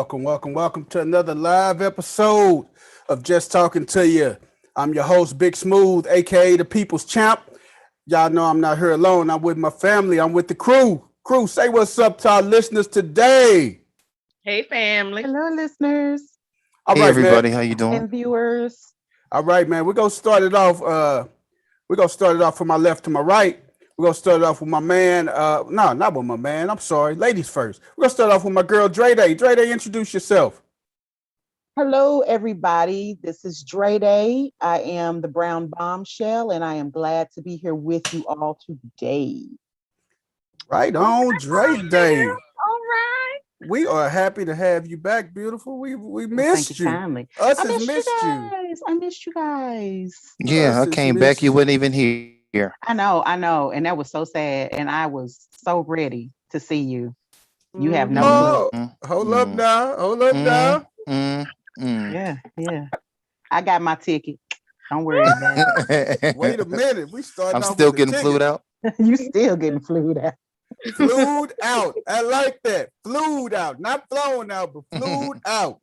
Welcome to another live episode of Just Talking to You. I'm your host, Big Smooth, aka the People's Champ. Y'all know I'm not here alone. I'm with my family. I'm with the crew. Crew, say what's up to our listeners today. Hey, family. Hello, listeners All Hey right, man. everybody, how you doing? and viewers. All right, man. We're gonna start it off. We're gonna start it off from my left to my right. We're gonna start it off with my man. No, not with my man. I'm sorry. Ladies first. We're gonna start off with my girl Dre Day. Dre Day, introduce yourself. Hello, everybody. This is Dre Day. I am the Brown Bombshell, and I am glad to be here with you all today. Right on, Dre Day. All right. We are happy to have you back, beautiful. We Thank missed you you. kindly. Us I has missed you missed you. guys. I missed you guys. Yeah, Us I has came back. missed You you. wasn't even here. I know, and that was so sad. And I was so ready to see you. You have no Mhm. clue. Oh, hold up Mm, now. Hold up mm, now. mm, mm. Yeah. I got my ticket. Don't worry about Wait a minute. We starting I'm off still with the getting ticket. flued out. it. You still getting flued out. Flued out. I like that. Flued out. Not flown out, but flued out.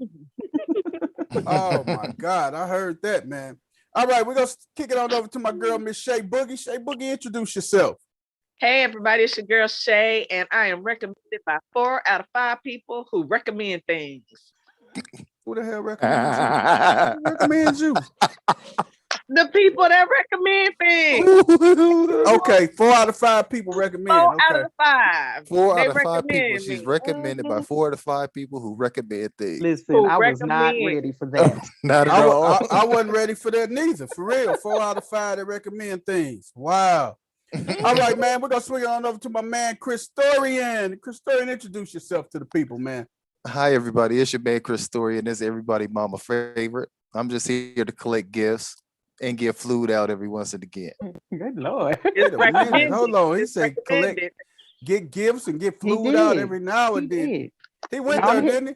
Oh my God. I heard that, man. All right, we're gonna kick it on over to my girl, Miss Shay Boogie. Shay Boogie, introduce yourself. Hey, everybody. It's your girl, Shay, and I am recommended by 4 out of 5 people who recommend things. Who the hell recommends you? Who recommends you? The people that recommend things. Okay, 4 out of 5 people recommend. 4 out Okay. of 5. Four They out of five people. recommend She's me. recommended by Mhm. 4 out of 5 people who recommend things. Listen, Who I was not recommend. ready for that. Not at I, wa- all. I, I wasn't ready for that neither. For real. 4 out of 5 that recommend things. Wow. All right, man. We're gonna swing it on over to my man Chris Storian. Chris Storian, introduce yourself to the people, man. Hi everybody, it's your man Chris Story, and this is everybody mama favorite. I'm just here to collect gifts and get flued out every once and again. Good Lord. Wait It's a minute. recommended. Hold on. He It's said collect, recommended. get gifts and get He flued out did. every now He and then. did. He went Go there, ahead, didn't he?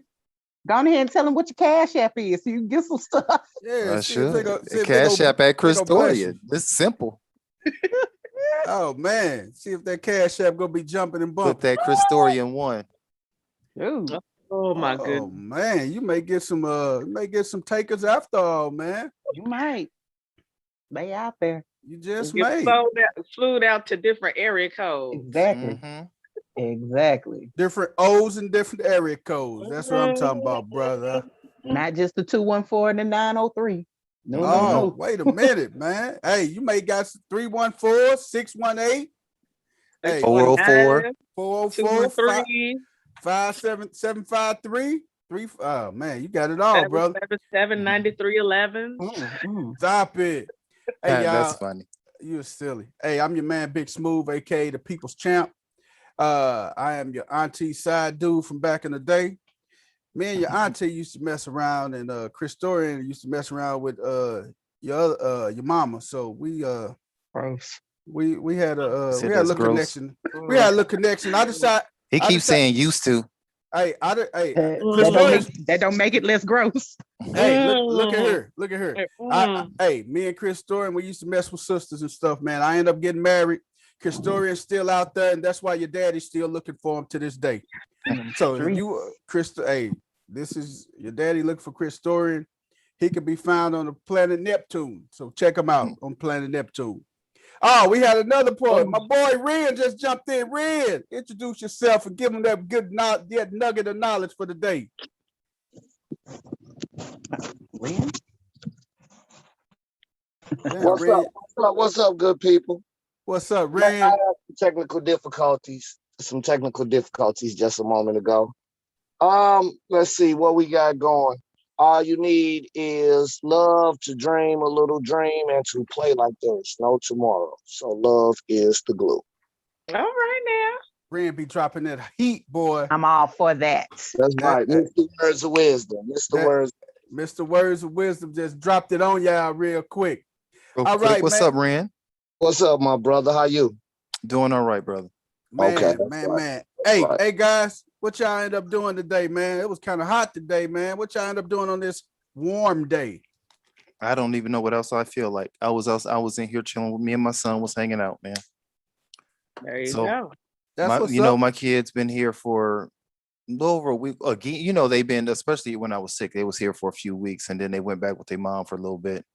go on ahead and tell him what your cash app is so you can get some stuff. Yeah. I See if they should. go. See if Cash App at Chris go bless you. Story. It's simple. Oh man. See if that cash app gonna be jumping and Put bumping. that Chris Story in one. Ooh, Oh, my Oh goodness. man, you may get some takers after all, man. you might. They out there. You just Get may. flued out to different area codes. Exactly. hmm Exactly. Different O's and different area codes. That's what I'm talking about, brother. Not just the 214 and the 903. No, no, Oh, no. wait a minute, man. Hey, you may got 314, 618, hey, 404. 404, 213, 57753. Oh man, you got it all, brother. 777, 9311. Stop it. Hey, That's y'all, funny. you're silly. Hey, I'm your man, Big Smooth, aka the People's Champ. I am your auntie side dude from back in the day. Me and your auntie used to mess around, and Chris Dorian used to mess around with your mama. So Gross. we had a Said we had a that's little gross. connection. We had a little connection. He I keeps decided, saying used to. hey, That, Chris that don't Dorian, make that don't make it less gross. hey, look at her, look at her. Mm. Hey, me and Chris Dorian, we used to mess with sisters and stuff, man. I ended up getting married. Chris Dorian's still out there, and that's why your daddy's still looking for him to this day. So if Streets. you, Chris, hey, this is your daddy looking for Chris Dorian. He can be found on the planet Neptune. So check him out on planet Neptune. Oh, we had another point. My boy Ren just jumped in. Ren, introduce yourself and give him that that nugget of knowledge for the day. Lynn? Damn, What's Ren. up? What's up, good people? What's up, Man, I Ren? had some technical difficulties just a moment ago. Let's see what we got going. All you need is love to dream a little dream and to play like there's no tomorrow. So love is the glue. All right now. Ren be dropping that heat, boy. I'm all for that. That's That, right. Mr. Words of Wisdom. Mr. that Words. Mr. Words of Wisdom just dropped it on y'all real quick. Real All quick, right, what's man. up, Ren? What's up, my brother? How you? Doing all right, brother. Okay, Man, that's man, right. man. That's Hey, right. hey, guys, what y'all end up doing today, man? It was kind of hot today, man. What y'all end up doing on this warm day? I don't even know what else I feel like. I was in here chilling with me and my son was hanging out, man. There you So go. That's what's you know, up. my kid's been here for little over a week again. You know, they've been, especially when I was sick, they was here for a few weeks and then they went back with their mom for a little bit.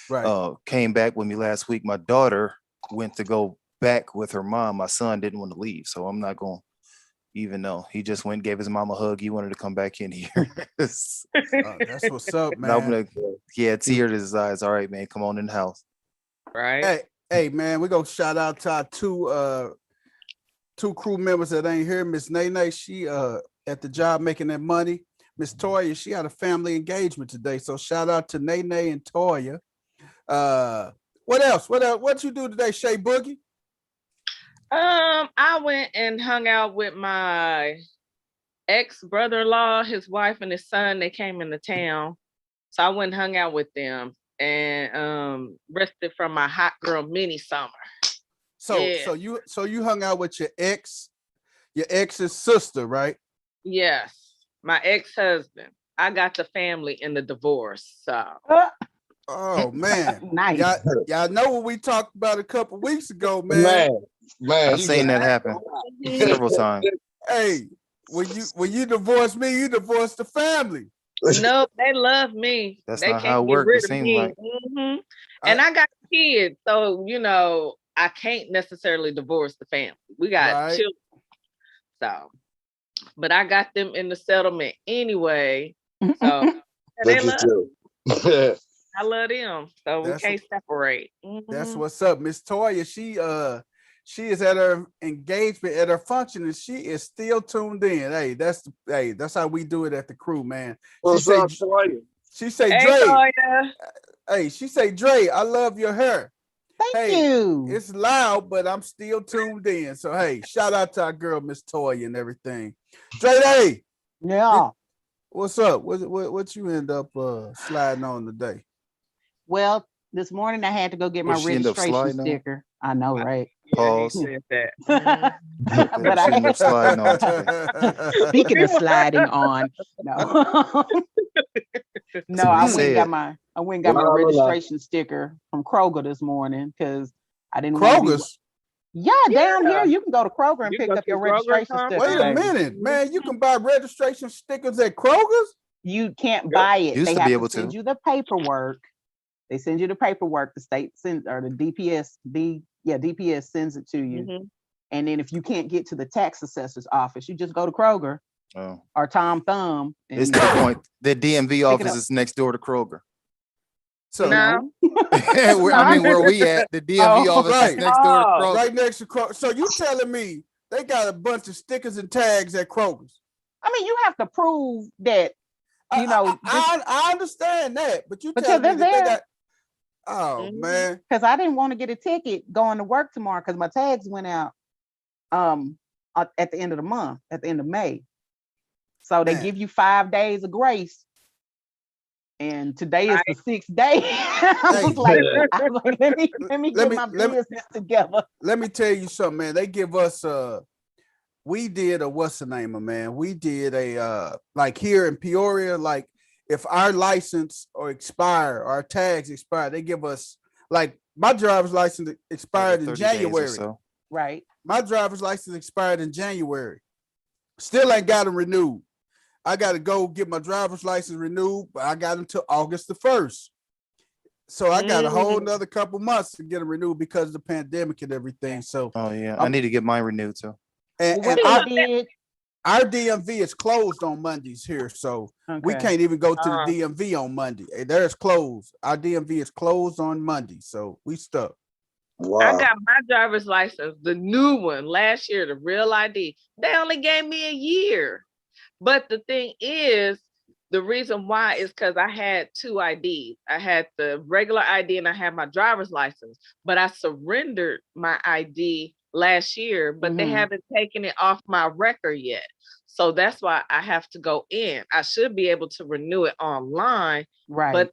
Right. Came back with me last week. My daughter went to go back with her mom. My son didn't want to leave, so I'm not going. Even though he just went and gave his mom a hug, he wanted to come back in here. That's what's up, And I'm man. like, he had tears in his eyes. All right, man, come on in the house. Right. Hey, man, we're gonna shout out to our two crew members that ain't here. Miss Nene, she at the job making that money. Miss Toya, she had a family engagement today. So shout out to Nene and Toya. What else? What you do today, Shay Boogie? I went and hung out with my ex-brother-in-law, his wife and his son. They came into town. So I went and hung out with them and rested from my hot girl mini summer. So Yeah. so you hung out with your ex's sister, right? Yes, my ex-husband. I got the family in the divorce. So Oh man. Nice. Y'all know what we talked about a couple weeks ago, man. Man, I've seen that happen several times. Hey, when you divorce me, you divorce the family. nope, they love me. That's They not can't how it get works. rid It of seems me. like And I got kids, so I can't necessarily divorce the family. We got Right. children, so but I got them in the settlement anyway. So Look they at love. you. I love them, so we That's can't separate. That's what's up. Miss Toya, she is at her engagement, at her function, and she is still tuned in. Hey, that's how we do it at the crew, man. What's say, up, Toya? She say, Hey, Dre, Toya. hey, she say, Dre, I love your hair. Thank Hey, you. it's loud, but I'm still tuned in. So hey, shout out to our girl, Miss Toya, and everything. Dre, hey, Yeah. what's up? What you end up sliding on today? Well, this morning I had to go get my What, she end up registration sliding on? sticker. I know, right? Yeah, he Pause. said that. But She end up sliding on today. speaking of sliding on, no. No, I That's what went he and got said. my Wow, registration sticker from Kroger this morning because I didn't want to be. Kroger's. Yeah, down Yeah. here you can go to Kroger and You pick go up your to Kroger, registration huh? sticker. Wait a baby. minute, man. You can buy registration stickers at Kroger's? You can't buy it. Used They to have be to able send to. you the paperwork. They send you the paperwork. The state sends, or the DPS sends it to you. Mhm. And then if you can't get to the tax assessor's office, you just go to Kroger Oh. or Tom Thumb. It's to the point. The DMV it office up. is next door to Kroger. So No. I mean, where we at, the DMV Oh, office right. is next door to Oh. Kroger. right next to Kroger. So you telling me they got a bunch of stickers and tags at Kroger's? I mean, you have to prove that, you know, I understand that, but you But telling yeah, me that they're they there. got. Oh Mhm. man, because I didn't want to get a ticket going to work tomorrow because my tags went out at the end of the month, at the end of May. So they Man. give you 5 days of grace. And today is the 6th day. I was like, let me get my business together. let me tell you something, man. They give us we did a what's the name of, man? We did a like here in Peoria, like if our license or expire, our tags expire, they give us, like, my driver's license expired in 30 days or January. so. Right. My driver's license expired in January. Still ain't got it renewed. I got to go get my driver's license renewed, but I got until August the 1st. So I got a whole nother couple months to get it renewed because of the pandemic and everything. So Oh yeah, I need to get mine renewed too. and What our, they did, our DMV is closed on Mondays here, so we okay. can't even go to the DMV on Monday. There's closed. Our DMV is closed on Monday, so we stuck. Wow. I got my driver's license, the new one, last year, the real ID. They only gave me a year. But the thing is, the reason why is because I had two IDs. I had the regular ID and I had my driver's license, but I surrendered my ID last year, but they haven't taken it off my record yet. So that's why I have to go in. I should be able to renew it online, Right. but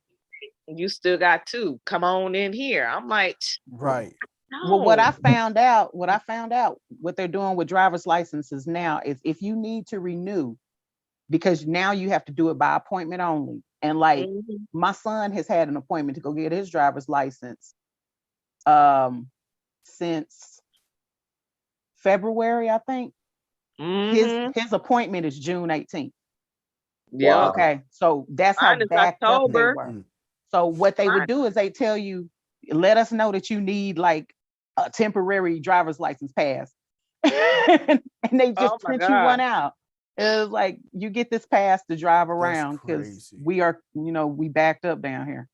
you still got to come on in here. I'm like, Right. no. Well, what I found out, what they're doing with driver's licenses now is if you need to renew, because now you have to do it by appointment only. And like my son has had an appointment to go get his driver's license since February, I think. His appointment is June 18th. Yep. Wow. Okay, so that's how Mine is backed up they October. were. So what they would do is they tell you, let us know that you need like a temporary driver's license pass, and they just Oh my print you one God. out. It was like you get this pass to drive around because crazy. we are, we backed up down here.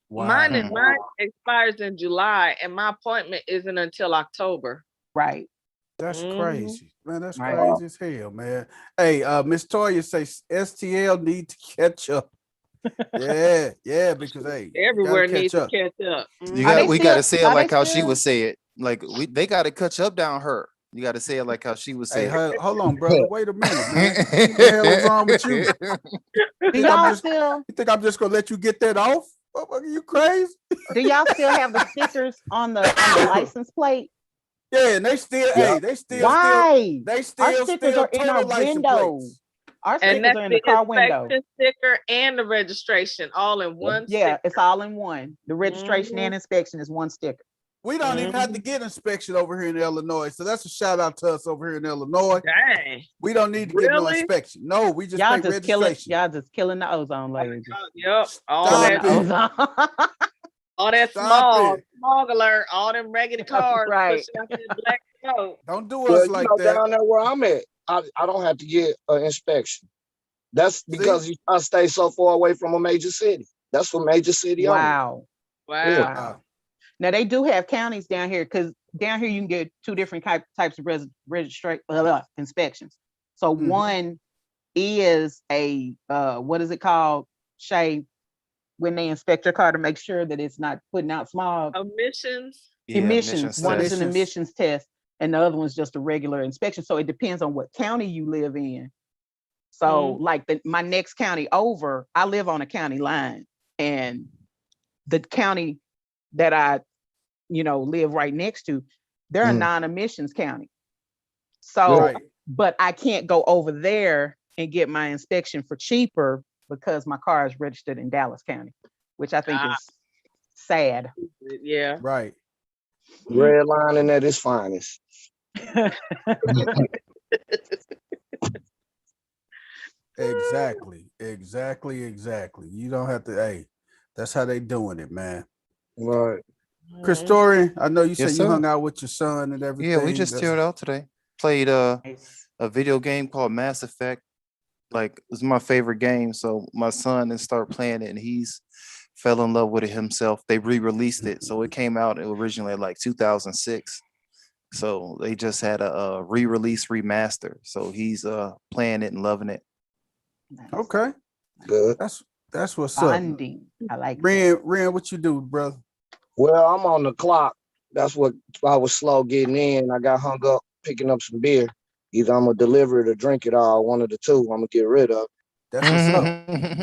Wow. Mine expires in July, and my appointment isn't until October. Right. That's crazy, man. That's Right. crazy as hell, man. Hey, Miss Toya says STL need to catch up. yeah, because hey, Everywhere you gotta needs catch to up. catch up. You Are got they we got to still- say it are they like how she still- would say it. Like they got to catch up down her. You got to say it like how she would say Hey, it. hold on, brother. Wait a minute, man. What the hell is wrong with you? Do y'all still You think I'm just gonna let you get that off? Are you crazy? do y'all still have the stickers on the license plate? Yeah, and they still, Yeah. hey, they still, Why? they Our still, stickers are in total our license windows. plates. Our And stickers that's are in the the car window. inspection sticker and the registration all in one Yeah, sticker. it's all in one. The registration Mhm. and inspection is one sticker. We don't even have to get inspection over here in Illinois. So that's a shout out to us over here in Illinois. Dang. We don't need to get no Really? inspection. No, we just Y'all pay just killing registration. y'all just killing the ozone layers. Yep. All Stop that, it. Ozone. all that Stop it. smog alert, all them raggedy cars Right. pushing out that black smoke. Don't do Well, us like that. down there where I'm at, I don't have to get an inspection. That's because I stay so far away from a major city. That's for major city only. Wow. Wow. Wow. Now they do have counties down here because down here you can get two different types of inspections. So Mhm. one is a what is it called, Shay? When they inspect your car to make sure that it's not putting out smog. Emissions. Yeah, Emissions. One is an test. emissions test, and the other one's just a regular inspection. So it depends on what county you live in. So, like my next county over, I live on a county line, and the county that I, live right next to, they're a non-emissions county. So, Right. but I can't go over there and get my inspection for cheaper because my car is registered in Dallas County, which I think is sad. Yeah. Right. Redlining at its finest. Exactly. You don't have to, hey, that's how they doing it, man. Right. Chris Story, I know you Yes, said you sir. hung out with your son and everything. Yeah, we just chilled out today. Played a video game called Mass Effect. Like it was my favorite game. So my son then started playing it and he's fell in love with it himself. They re-released it. So it came out originally like 2006. So they just had a re-release remaster. So he's playing it and loving it. Okay. Good. That's what's up. Bonding. I like Ren, what you do, brother? Well, I'm on the clock. That's what I was slow getting in. I got hung up picking up some beer. Either I'm gonna deliver it or drink it all. One of the two. I'm gonna get rid of. That's what's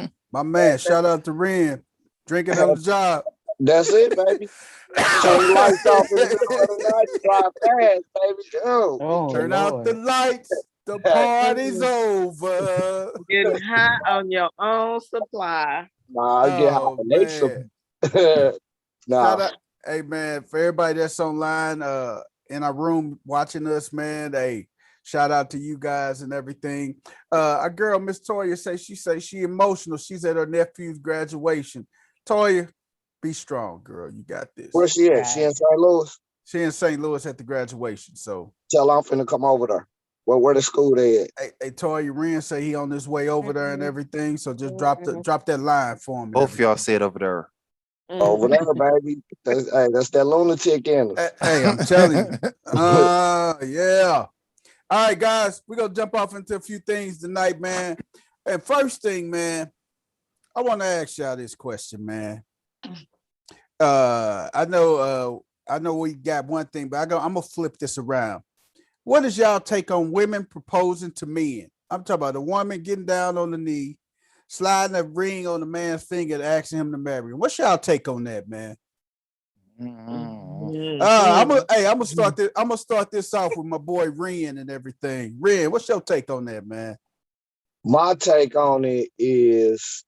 up. My man, shout out to Ren. Drinking on the job. That's it, baby. Turn the lights off in the middle of the night. Drive fast, baby. Oh, Turn out the lights. The party's over. Getting high on your own supply. Nah, I get Oh, hibernation. Nah. Shout out, hey man, for everybody that's online, in our room watching us, man. Hey, shout out to you guys and everything. Our girl, Miss Toya, say she emotional. She's at her nephew's graduation. Toya, be strong, girl. You got this. Where's she at? She in St. Louis? She in St. Louis at the graduation. So tell her I'm finna come over there. Where the school they at? Hey, Toya, Ren say he on his way over there and everything. So just drop that line for him. Both y'all said over there. Over there, baby. That's that lunatic in us. Hey, I'm telling you. Yeah. All right, guys, we're gonna jump off into a few things tonight, man. And first thing, man, I want to ask y'all this question, man. I know we got one thing, but I'm gonna flip this around. What is y'all take on women proposing to men? I'm talking about a woman getting down on the knee, sliding a ring on the man's finger and asking him to marry him. What's y'all take on that, man? I'm gonna start this. I'm gonna start this off with my boy Ren and everything. Ren, what's your take on that, man? My take on it is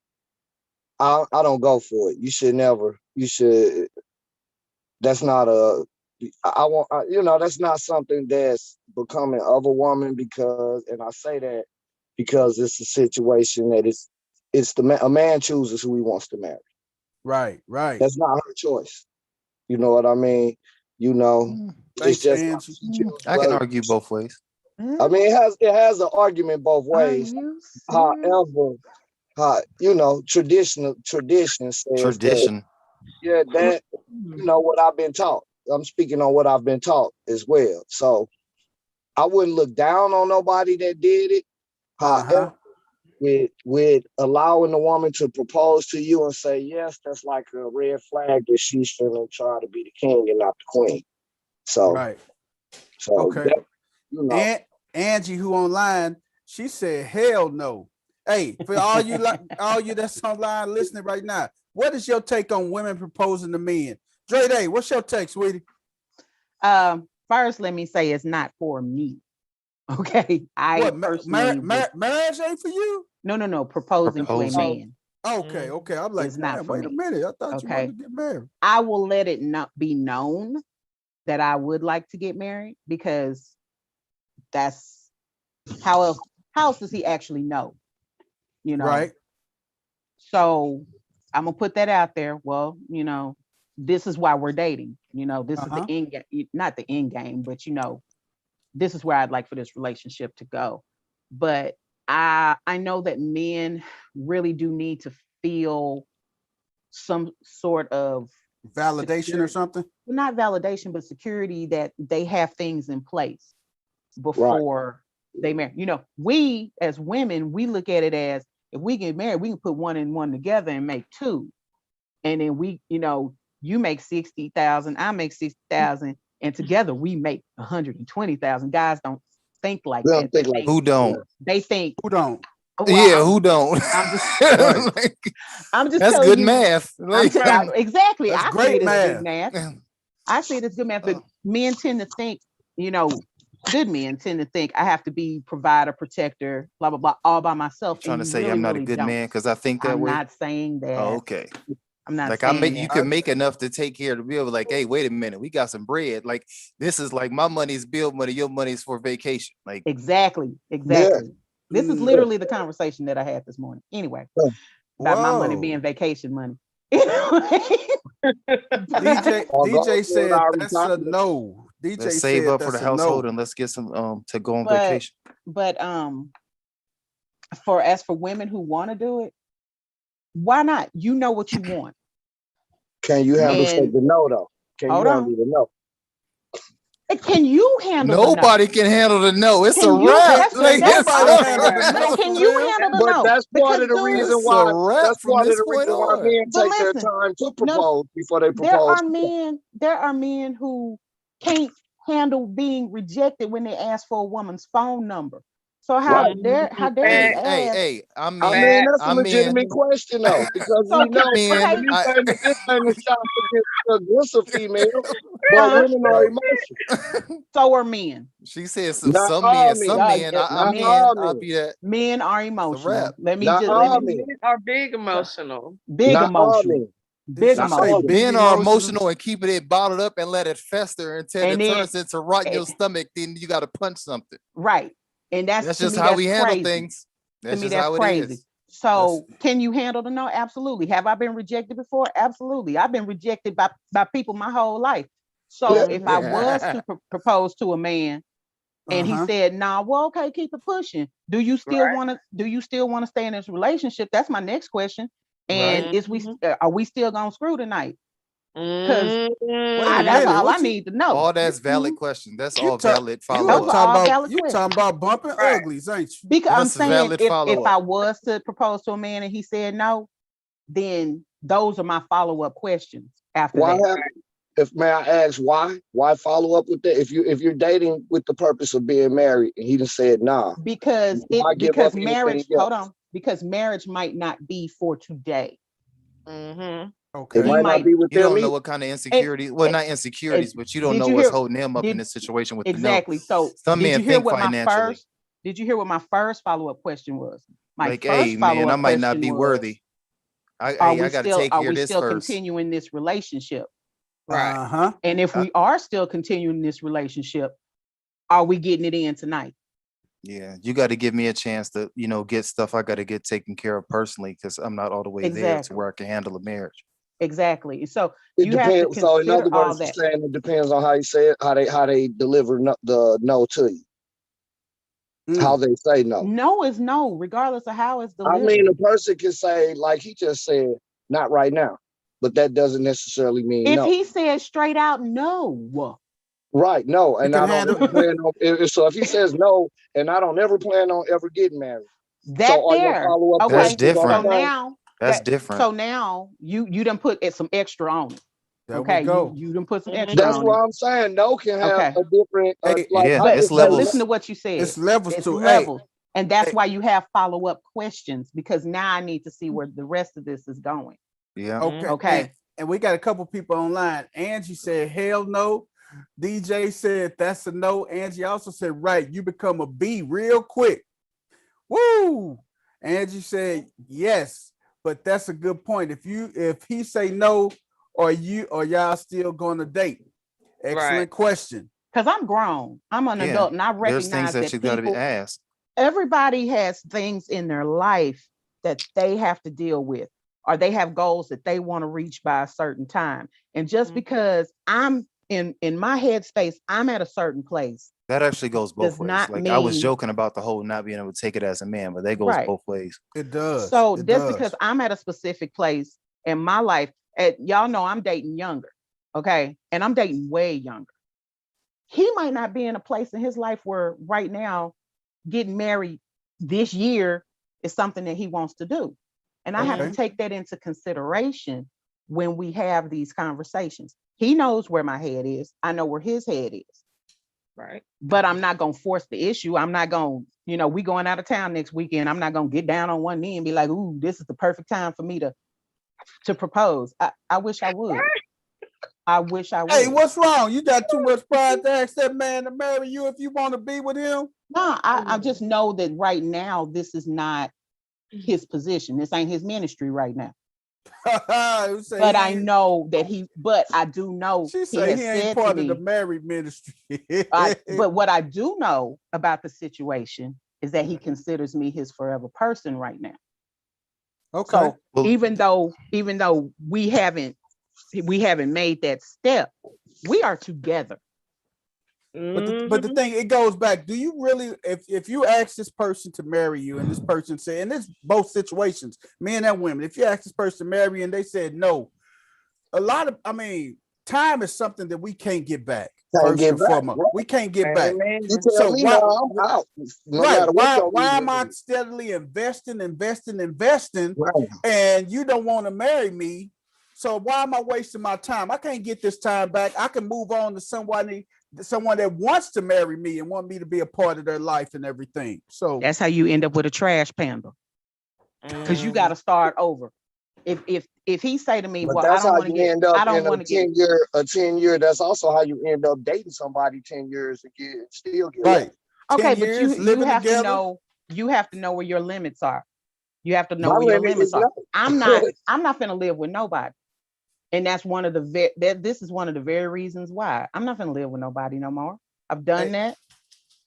I don't go for it. You should never. You should. That's not a I want, that's not something that's becoming of a woman because, and I say that because it's a situation that a man chooses who he wants to marry. Right. That's not her choice. You know what I mean? Thanks, it's just Angie. I can argue both ways. I mean, it has an argument both ways. However, tradition says Tradition. that what I've been taught. I'm speaking on what I've been taught as well. So I wouldn't look down on nobody that did it. However, with allowing the woman to propose to you and say yes, that's like a red flag that she's gonna try to be the king and not the queen. So Right. So Okay. And Angie, who online, she said, "Hell no." Hey, for all you that's online listening right now, what is your take on women proposing to men? Dre Day, what's your take, sweetie? First, let me say it's not for me. Okay, marriage ain't for you? No. Proposing to a man. Okay. I'm like, it's not for wait a me. minute. I thought you wanted to get married. I will let it not be known that I would like to get married because that's how else does he actually know? Right. So I'm gonna put that out there. Well, this is why we're dating. This is the end game, not the end game, but this is where I'd like for this relationship to go. But I know that men really do need to feel some sort of validation security, or something. Not validation, but security that they have things in place before they marry. We as women, we look at it as if we get married, we can put one and one together and make two. And then we, you make 60,000, I make 60,000, and together we make 120,000. Guys don't think like that. Who don't? They think who don't. Well, who don't? I'm just that's good math. Exactly. That's I great see it math. as good math. I see it as good math. But men tend to think, good men tend to think I have to be provider, protector, blah, blah, blah, all by myself. Trying to say I'm not a good man because I think that way. I'm not saying that. Oh, okay. I'm not like saying you can make enough to take care of the bill. Like, hey, wait a minute, we got some bread. Like, this is like my money's bill money, your money's for vacation. Like exactly. Yeah. This is literally the conversation that I had this morning. Anyway, about my money being vacation money. DJ said that's a no. DJ let's save said up for the household and let's get some to go on vacation. But as for women who want to do it, why not? You know what you want. Can you handle the no though? Can you handle the no? Can you handle Nobody can handle the no. It's a wrap. Can you handle the no? But that's part of the reason why. That's part of the reason why men take their time to propose before they propose. There are men who can't handle being rejected when they ask for a woman's phone number. So how dare you ask? Hey, I mean, that's a legitimate question though, because we know this ain't a shot against a female, but women are emotional. So are men. She says some men. I'll be that. Men are emotional. Men are big emotional. Big emotional. Men are emotional and keeping it bottled up and let it fester until it turns into rot in your stomach. Then you got to punch something. Right. And that's just how we handle things. That's just how it is. So can you handle the no? Absolutely. Have I been rejected before? Absolutely. I've been rejected by people my whole life. So if I was to propose to a man and he said, nah, well, okay, keep it pushing. Do you still want to stay in this relationship? That's my next question. And are we still gonna screw tonight? Because that's all I need to know. All that's valid question. That's all valid follow-up. You talking about bumping uglies, ain't you? Because I'm saying if I was to propose to a man and he said no, then those are my follow-up questions after that. May I ask why? Why follow up with that? If you're dating with the purpose of being married and he just said nah. Because marriage, because marriage might not be for today. Okay. It might not be with you don't know what kind of insecurities, not insecurities, but you don't know what's holding him up in this situation with exactly. the no. So some men think financially. Did you hear what my first follow-up question was? Hey man, I might not be worthy. I got to take care of this first. Are we still continuing this relationship? Right. And if we are still continuing this relationship, are we getting it in tonight? Yeah, you got to give me a chance to, get stuff I got to get taken care of personally, because I'm not all the way there to Exactly. where I can handle a marriage. Exactly. So It you have to depends. So in consider other all words, you're that. saying it depends on how you say it, how they deliver the no to you, how they say no. No is no, regardless of how it's I delivered. mean, a person can say, like he just said, not right now, but that doesn't necessarily mean if no. he says straight out no, Right, no, and I don't ever plan on. So if he says no, and I don't ever plan on ever getting married, that so are your there. follow-up Okay. That's questions different. So okay? now That's that different. so now you done put some extra on it. There we Okay. go. You done put some extra That's on what it. I'm saying. No can have Okay. a different, Hey, like yeah, how But, it's you but levels. listen to what you said. It's levels It's to levels. And that's hey. why you have follow-up questions, because now I need to see where the rest of this is going. Yeah. Okay. Okay. And we got a couple people online. Angie said, hell no. DJ said, that's a no. Angie also said, right, you become a B real quick. Woo! Angie said, yes, but that's a good point. If he say no, or y'all still going to date? Excellent question. Because I'm grown. I'm an Yeah. adult, and I There's things recognize that that you got to be people, asked. everybody has things in their life that they have to deal with, or they have goals that they want to reach by a certain time. And just because I'm in my headspace, I'm at a certain place, That actually goes both does ways. not Like I was mean joking about the whole not being able to take it as a man, but that goes right. both ways. It does. So It just does. because I'm at a specific place in my life, y'all know I'm dating younger, okay, and I'm dating way younger. He might not be in a place in his life where right now getting married this year is something that he wants to do. And I have to Okay. take that into consideration when we have these conversations. He knows where my head is. I know where his head is. Right. But I'm not going to force the issue. I'm not going, we going out of town next weekend. I'm not going to get down on one knee and be like, ooh, this is the perfect time for me to propose. I wish I would. I wish I would. Hey, what's wrong? You got too much pride to ask that man to marry you if you want to be with him? No, I just know that right now, this is not his position. This ain't his ministry right now. But I know that I do know she he say has he ain't said part to of the me, married ministry. but what I do know about the situation is that he considers me his forever person right now. Okay. So Well, even though we haven't made that step, we are together. But the thing, it goes back. Do you really, if you ask this person to marry you, and this person said, and it's both situations, men and women, if you ask this person to marry you and they said no, time is something that we can't get back. First and foremost, we can't get back. You tell me now, I'm out. No matter what. Why am I steadily investing, Right. and you don't want to marry me? So why am I wasting my time? I can't get this time back. I can move on to someone that wants to marry me and want me to be a part of their life and everything. So that's how you end up with a trash panda, because you got to start over. If he say to me, but well, that's I don't how want to you get, end up I don't in want to get a 10-year. That's also how you end up dating somebody 10 years and still get right. Okay, 10 but years, you living have together. to know. You have to know where your limits are. You have to know My where your limit limits is are. no. I'm not going to live with nobody. And that's one of this is one of the very reasons why I'm not going to live with nobody no more. I've done that,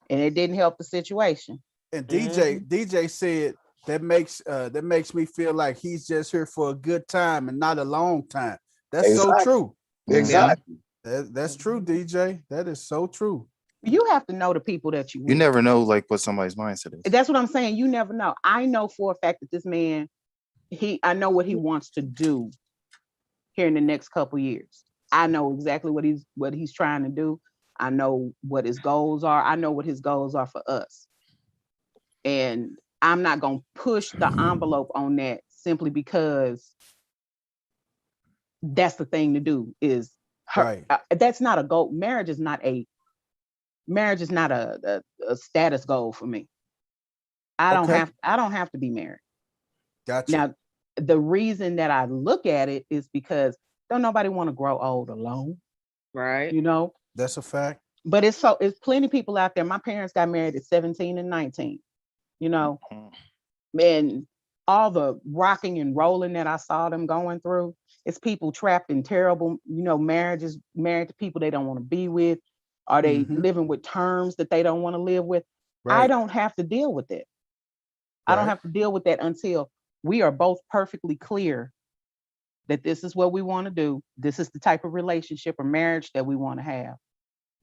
and it didn't help the situation. And DJ said that makes me feel like he's just here for a good time and not a long time. That's so true. Exactly. That's true, DJ. That is so true. You have to know the people that you You never know like what somebody's mindset is. That's what I'm saying. You never know. I know for a fact that this man, I know what he wants to do here in the next couple years. I know exactly what he's trying to do. I know what his goals are. I know what his goals are for us. And I'm not going to push the envelope on that simply because that's the thing to do. That's not a goal. Marriage is not a status goal for me. I don't have to be married. Gotcha. Now, the reason that I look at it is because don't nobody want to grow old alone. Right. That's a fact. But it's plenty of people out there. My parents got married at 17 and 19, and all the rocking and rolling that I saw them going through, It's people trapped in terrible, marriages, married to people they don't want to be with. Are they living with terms that they don't want to live with? I Right. don't have to deal with it. I don't Right. have to deal with that until we are both perfectly clear that this is what we want to do. This is the type of relationship or marriage that we want to have.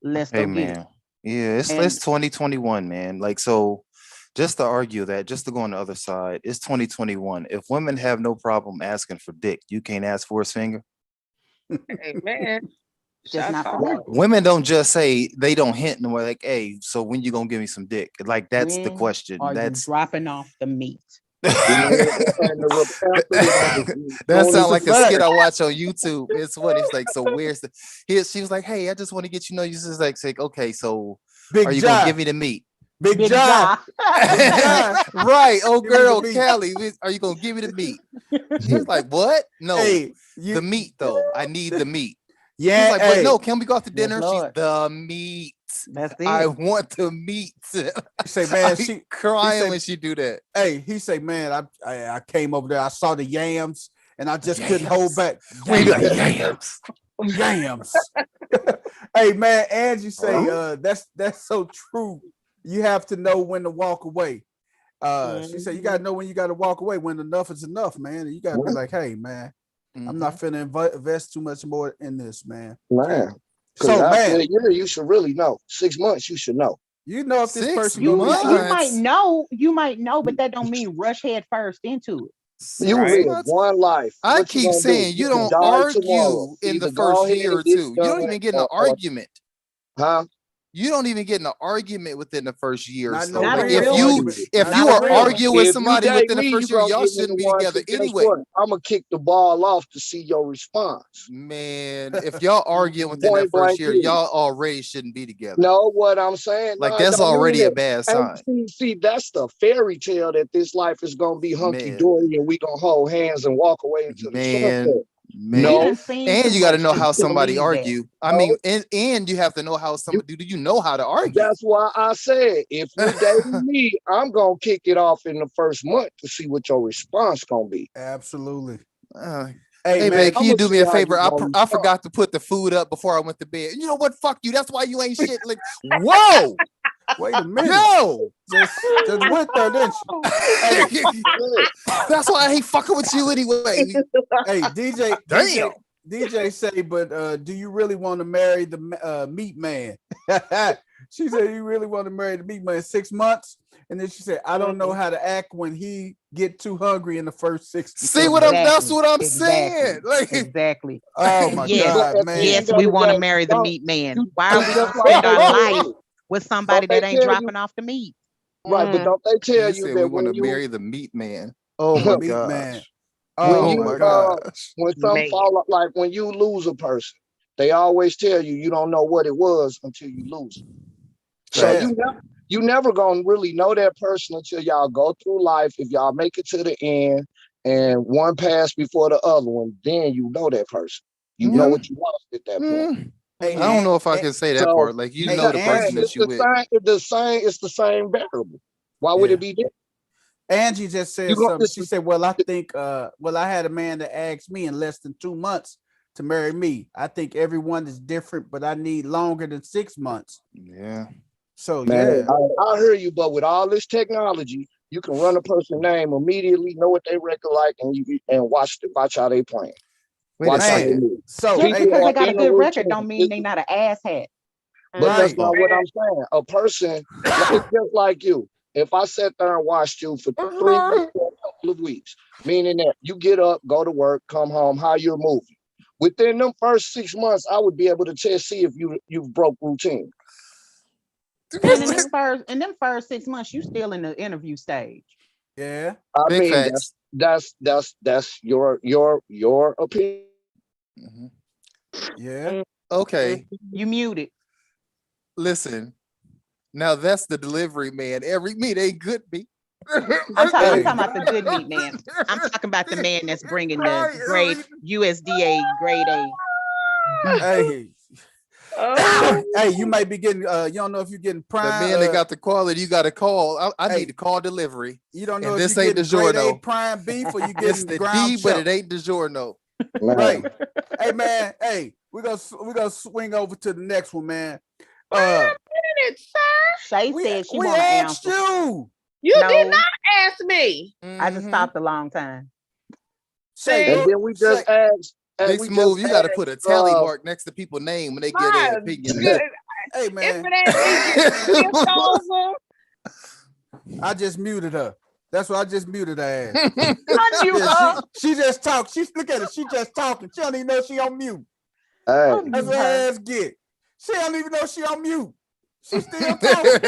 Let's Hey go get it. man. Yeah, it's And 2021, man. Like, so just to argue that, just to go on the other side, it's 2021. If women have no problem asking for dick, you can't ask for his finger. Amen. just Shots not for fired. me. Women don't just say, they don't hint and we're like, hey, so when you gonna give me some dick? Like, that's the When question. are you That's dropping off the meat? And the repentant that soon sounds as like a fact. skit I watch on YouTube. It's what it's like. So where's the she was like, hey, I just want to get you just like say, okay, so Big are you gonna John. give me the meat? Big Big John. John. Big John. Right. Oh Give me the girl, meat. Callie, are you gonna give me the meat? She's like, what? No, Hey, the meat though. I need the meat. She's Yeah. like, but Hey, no, can we go out to Yes, dinner? She's Lord. the meat. That's I it. want the meat. he say, man, I she crying say- when she do that. hey, he say, man, I came over there, I saw the yams, and I just couldn't Yams. hold back. We be like, Yams. yams. Yams. Hey man, Angie say, that's so true. You have to know when to walk away. She said, you gotta know when you gotta walk away, when enough is enough, man. And you gotta be like, hey man, I'm not finna invest too much more in this, man. man. So Because after man, a year, you should really know. 6 months, you should know. you know if this 6 person You gonna be months. you might know, but that don't mean rush head first into it. You Right. live one life. I What you keep gonna do? saying you can don't die tomorrow. argue in the Either go first ahead year and or get two. You don't done, even get in an or- argument. huh? You don't even get in an argument within the first year. Not So no Not a like, real real argument. if Not you no are real. arguing with If somebody you date within the me, first you year, gonna y'all get me shouldn't the be one. together So guess anyway. what? I'm gonna kick the ball off to see your response. Man, if y'all arguing within that Point first blank year, period. y'all already shouldn't be together. Know what I'm saying? Like, No, it that's don't mean already a that. bad sign. And see, that's the fairy tale that this life is gonna be hunky Man, dory and we gonna hold hands and walk away into the sunset. man. We No, done seen And too you got to much know how somebody believe that. argue. I no. mean, and you have to know how somebody. Do you know how to argue? That's why I said if you're dating me, I'm gonna kick it off in the first month to see what your response gonna be. Absolutely. Hey, Hey man, man, can you I'ma do me see a how you favor? gonna I respond. forgot to put the food up before I went to bed. You know what? Fuck you. That's why you ain't shit. Like, whoa, wait a minute. yo. Just went there, didn't you? That's why I hate fucking with you anyway. Hey, DJ, Damn. DJ say, but do you really want to marry the meat man? She said, you really want to marry the meat man in 6 months? And then she said, I don't know how to act when he get too hungry in the first 6 to See 7 what days. that's what I'm saying. Like, Exactly. Oh my Yes. God, But at man. the Yes, end of we the want to day, marry the don't- meat man. you- Why are we just gonna like spend our they life tell you. with somebody Don't that they ain't tell you- dropping off the meat? Right, but don't they tell you you said we that want when to you marry the meat man. Oh my Meat gosh. man. when Oh you my God. when something Man. fall up, like when you lose a person, they always tell you you don't know what it was until you lose it. So Yeah. you never gonna really know that person until y'all go through life. If y'all make it to the end and one passed before the other one, then you know that person. You know what you lost at that point. Hey, I don't know if I can say that So, part. Like, you hey, know the person Angie, that you with. it's the same variable. Why would Yeah. it be different? Angie just said You gonna- something. She said, well, I think I had a man that asked me in less than 2 months to marry me. I think everyone is different, but I need longer than 6 months. Yeah. So Man, yeah. I hear you, but with all this technology, you can run a person's name immediately, know what they record like, and watch how they playing. Wait a Watch how they Man. second. move. So Just People because are they got a in good record routine. don't mean they not an asshat. But Right. that's not what I'm saying. A person, it's just like you. If I sat there and watched you for 3 weeks, or a couple of weeks, meaning that you get up, go to work, come home, how you're moving. Within them first 6 months, I would be able to see if you've broke routine. And in them first 6 months, you still in the interview stage. Yeah. I Big mean, facts. that's your opinion. Mhm. Yeah. Okay. You muted. Listen. Now that's the delivery man. Every meat ain't good meat. I'm talking Hey. about the good meat man. I'm talking about the man that's bringing the grade USDA grade A. Hey. Oh, Hey, you might be getting you don't know if you're getting The prime. man that got the quality, you got to call. I Hey. need to call delivery. You don't know and if this you're ain't getting grade A DiGiorno. prime beef or you It's getting the ground D, but chuck. it ain't DiGiorno. Man. Right. Hey man, hey, we're gonna swing over to the next one, man. Wait a minute, sir. Shay We said she we want to asked answer. you. You No. did not ask me. I just Mhm. stopped a long time. Say, See? And then we just say, asked. Big We Smooth, just you got to put a tally asked, mark next to people's name when they get My their opinion. good. hey If man, it ain't me getting skipped over, I just muted her. That's why I just muted her ass. Unmute Yeah, her. she just talked. Look at her. She just talking. She don't even know she on mute. hey, That's Unmute what her her. ass get. She don't even know she on mute. She still talking.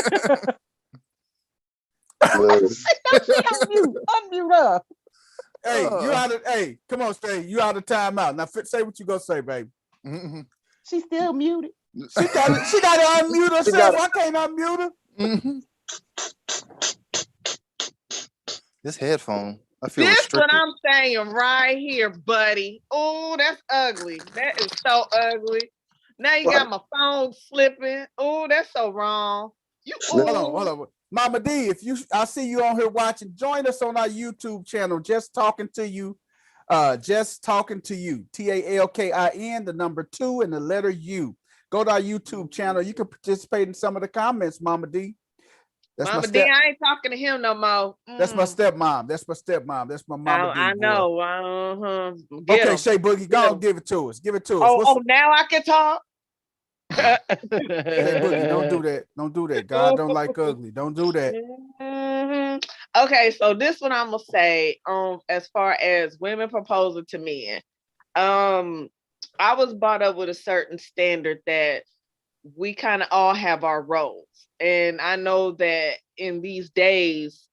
look, No, she on mute. Unmute her. Hey, you out of hey, come on, stay. You out of timeout. Now say what you gonna say, baby. Mhm. She still muted. She gotta unmute she herself. got I can't unmute her. Mhm. This headphone, I feel this what restricted. I'm saying right here, buddy. Oh, that's ugly. That is so ugly. Now you got my phone slipping. Oh, that's so wrong. You Snip. Hold on. Mama D, I see you on here watching, join us on our YouTube channel, Just Talking to You. Just Talking to You. TALKIN, the number 2 and the letter U. Go to our YouTube channel. You can participate in some of the comments, Mama D. That's Mama my D, step. I ain't talking to him no more. That's my stepmom. That's my stepmom. That's my Mama D. I Boy. know. Get Okay, him. Shay Boogie, go on, give it to us. Give it to us. Oh, now I can talk. Shay Boogie, don't do that. Don't do that. God don't like ugly. Don't do that. Mhm. Okay, so this one I'm gonna say, as far as women proposing to men, I was brought up with a certain standard that we kind of all have our roles, and I know that in these days,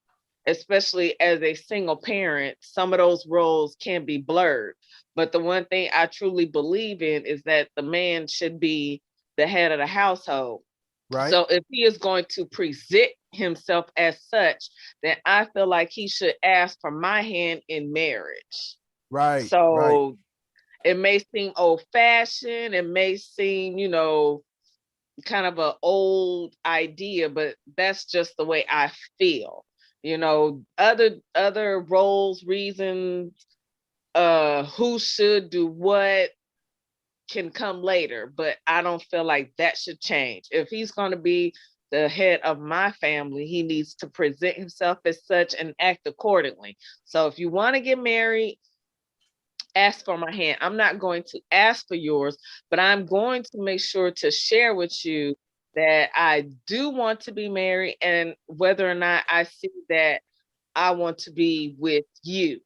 especially as a single parent, some of those roles can be blurred. But the one thing I truly believe in is that the man should be the head of the household. Right. So if he is going to present himself as such, then I feel like he should ask for my hand in marriage. Right. So it may seem old fashioned, it may seem, kind of an old idea, but that's just the way I feel. Other roles, reasons, who should do what can come later, but I don't feel like that should change. If he's going to be the head of my family, he needs to present himself as such and act accordingly. So if you want to get married, ask for my hand. I'm not going to ask for yours, but I'm going to make sure to share with you that I do want to be married, and whether or not I see that I want to be with you.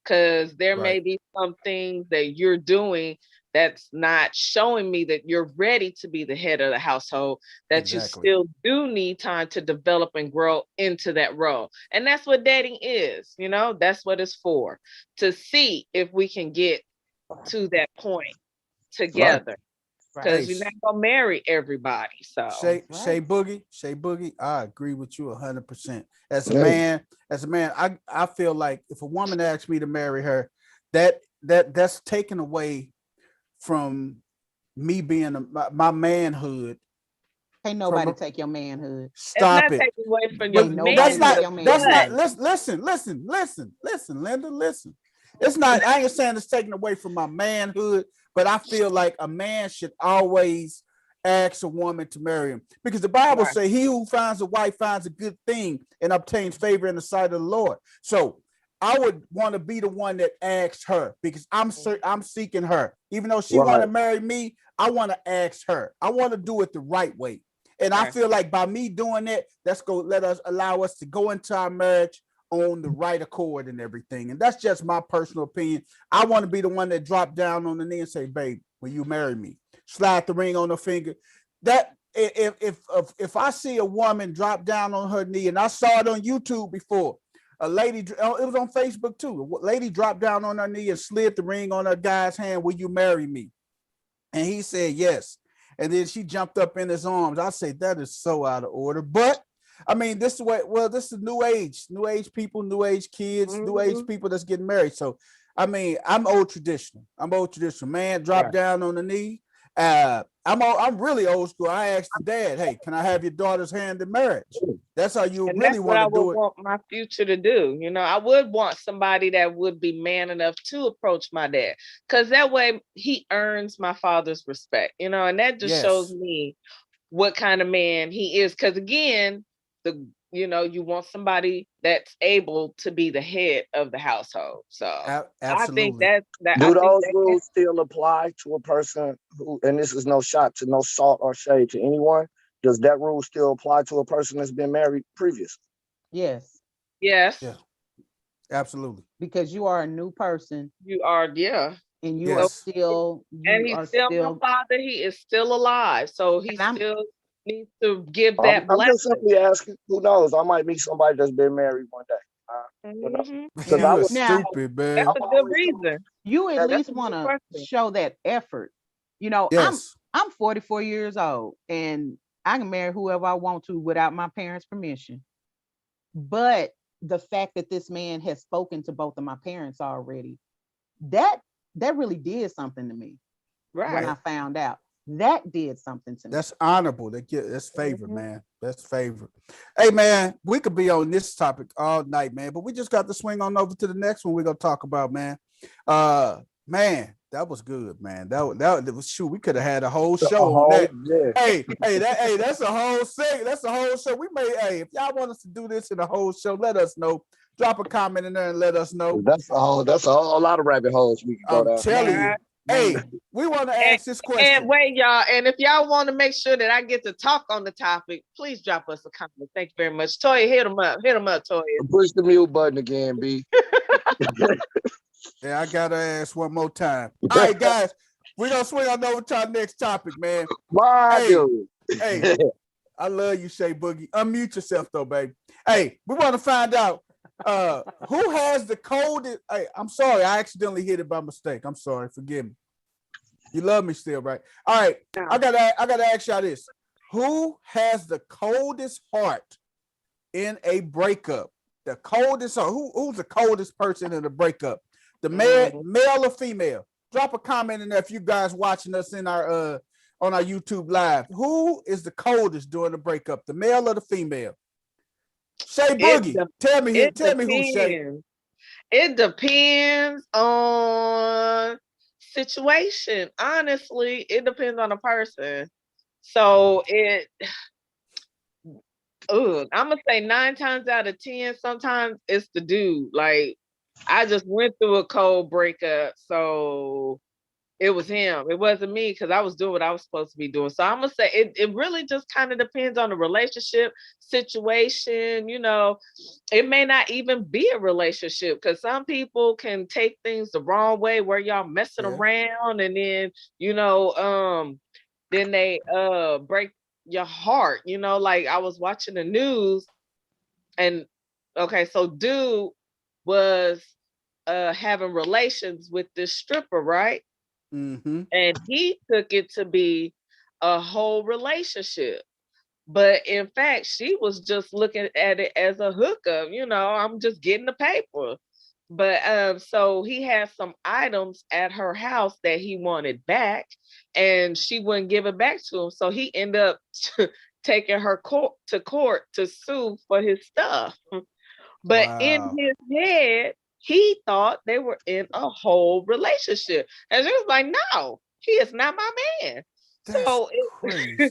Because there may be some things that you're doing that's not showing me that you're ready to be the head of the household, that you still do need time to develop and grow into that role. And that's what dating is, that's what it's for, to see if we can get to that point together. Because you're not gonna marry everybody. So Shay Boogie, I agree with you 100%. As a man, I feel like if a woman asks me to marry her, that's taken away from me being my manhood. Can't nobody take your manhood. Stop it. Taking away from your That's manhood. not listen, Linda, listen. It's not, I ain't saying it's taken away from my manhood, but I feel like a man should always ask a woman to marry him, because the Bible says he who finds a wife finds a good thing and obtains favor in the sight of the Lord. So I would want to be the one that asks her, because I'm seeking her. Even though she want to marry me, I want to ask her. I want to do it the right way. And I feel like by me doing that, that's going to allow us to go into our marriage on the right accord and everything. And that's just my personal opinion. I want to be the one that drop down on the knee and say, babe, will you marry me? Slide the ring on her finger. That if I see a woman drop down on her knee, and I saw it on YouTube before, a lady, it was on Facebook too. A lady dropped down on her knee and slid the ring on her guy's hand. Will you marry me? And he said yes. And then she jumped up in his arms. I say that is so out of order. But I mean, this is this is new age people, new age kids, new age people that's getting married. So I mean, I'm old traditional. Man, drop down on the knee I'm really old school. I asked the dad, hey, can I have your daughter's hand in marriage? That's how you And really that's what I want to would do it. want my future to do. You know, I would want somebody that would be man enough to approach my dad, because that way he earns my father's respect, you know, and that just shows Yes. me what kind of man he is. Because again, you want somebody that's able to be the head of the household. So I think Absolutely. that I Do think those that rules still apply to a person who, and this is no shot to no salt or shade to anyone? Does that rule still apply to a person that's been married previously? Yes, yes, Yeah. Absolutely. because you are a new person you are, yeah. and you are So, Yes. still, and you he's are still my still, father. He is still alive, so he and I'm still needs to give I'm, that I'm just blessing. simply asking. Who knows? I might meet somebody that's been married one day. You know, Mhm. because You I are was. now stupid, That's man. I'm a good always reason. you at told. That's least a want good to question. show that effort. You know, Yes. I'm 44 years old and I can marry whoever I want to without my parents' permission. But the fact that this man has spoken to both of my parents already, that that really did something to me when Right. I found out. That did something to me. That's honorable. That's favorite, Mhm. man. That's favorite. Hey, man, we could be on this topic all night, man, but we just got to swing on over to the next one we're gonna talk about, man. Man, that was good, man. That was shoot. We could have had a whole A show on whole, that. yeah. That's a whole segment. That's a whole show. We may, hey, if y'all want us to do this in a whole show, let us know. Drop a comment in there and let us know. That's a whole lot of rabbit holes we can go I'm down. telling Man, you. Right. Hey, man. we want to And, ask this and question. wait, y'all. And if y'all want to make sure that I get to talk on the topic, please drop us a comment. Thank you very much. Toya, hit them up. Hit them up, Toya. Push the mute button again, B. Yeah, I gotta ask one more time. All right, guys, we're gonna swing on over to our next topic, man. Why, Hey, dude? hey, I love you, Shay Boogie. Unmute yourself though, baby. Hey, we want to find out who has the coldest. Hey, I'm sorry, I accidentally hit it by mistake. I'm sorry, forgive me. You love me still, right? All right, I gotta ask y'all this: who has the coldest heart in a breakup? The coldest, or who's the coldest person in a breakup? The male or female? Drop a comment in there if you guys watching us in our on our YouTube live. Who is the coldest during the breakup? The male or the female? Shay It Boogie. de- Tell me it who, Shay. depends. It depends on situation. Honestly, it depends on the person. So I'm gonna say 9 times out of 10, sometimes it's the dude. Like I just went through a cold breakup, so it was him. It wasn't me because I was doing what I was supposed to be doing. So I'm gonna say it really just kind of depends on the relationship situation. You know, it may not even be a relationship because some people can take things the wrong way where y'all messing Yeah. around and then they break your heart. You know, like I was watching the news and okay, so dude was having relations with this stripper, right? Mm-hmm. And he took it to be a whole relationship. But in fact, she was just looking at it as a hookup. You know, I'm just getting the paper. But so he had some items at her house that he wanted back, and she wouldn't give it back to him. So he ended up taking her to court to sue for his stuff. But in Wow. his head, he thought they were in a whole relationship. And she was like, no, he is not my man. That's So crazy. so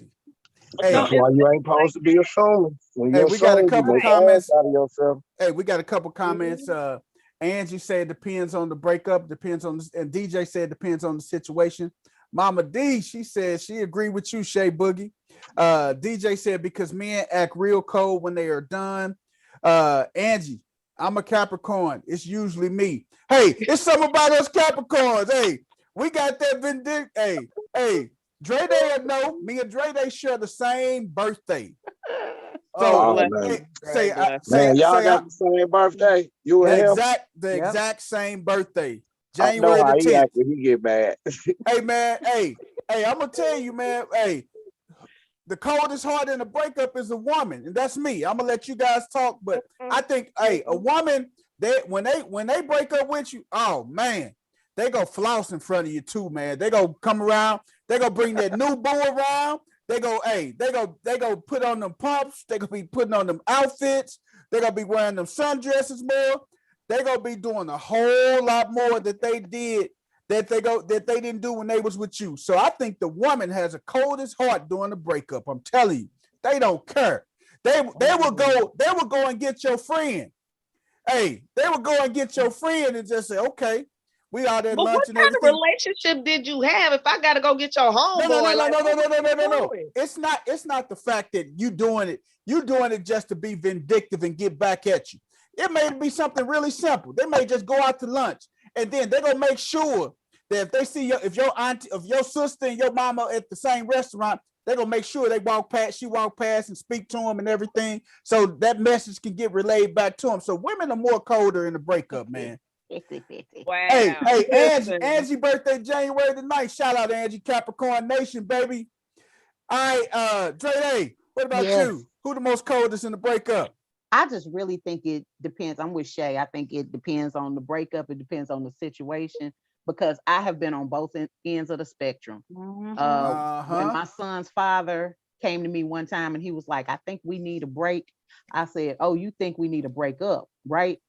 Hey, That's it's why you ain't like supposed to be assuming. When hey, you we got a assume, you couple make right. ass comments. out of yourself. Hey, we got a couple comments. Mhm. Angie said depends on the breakup, depends on and DJ said depends on the situation. Mama D, she said she agreed with you, Shay Boogie. DJ said because men act real cold when they are done. Angie, I'm a Capricorn. It's usually me. Hey, it's something about us Capricorns. Hey, we got that vindictive. Hey, Dre Day no, me and Dre Day share the same birthday. Oh, So Oh bless man, him. Right, bless him. man, y'all got the same birthday. You and him. the Yep. exact same birthday, I know January the how he 10th. act when he get mad. Hey man, hey, I'm gonna tell you, man. Hey, the coldest heart in a breakup is a woman, and that's me. I'm gonna let you guys talk, but I think, hey, a woman, they when they break up with you, oh man, they go floss in front of you too, man. They go come around. They go bring that new boo around. They go, hey, they go put on them pumps. They gonna be putting on them outfits. They gonna be wearing them sundresses more. They gonna be doing a whole lot more that they did that they didn't do when they was with you. So I think the woman has a coldest heart during the breakup. I'm telling you, they don't care. They will go and get your friend. Hey, they will go and get your friend and just say, okay, we out at But lunch what and kind of everything. relationship did you have if I gotta go get your homeboy? No. It's not the fact that you doing it just to be vindictive and get back at you. It may be something really simple. They may just go out to lunch and then they're gonna make sure that if they see your auntie, if your sister and your mama at the same restaurant, they're gonna make sure she walk past and speak to them and everything, so that message can get relayed back to them. So women are more colder in the breakup, man. Wow. Hey, Angie birthday January the 9th. Shout out Angie, Capricorn Nation, baby. All right, Dre, what about you? Who the most coldest in the breakup? I just really think it depends. I'm with Shay. I think it depends on the breakup. It depends on the situation, because I have been on both ends of the spectrum. When my son's father came to me one time and he was like, I think we need a break. I said, oh, you think we need a break up, right?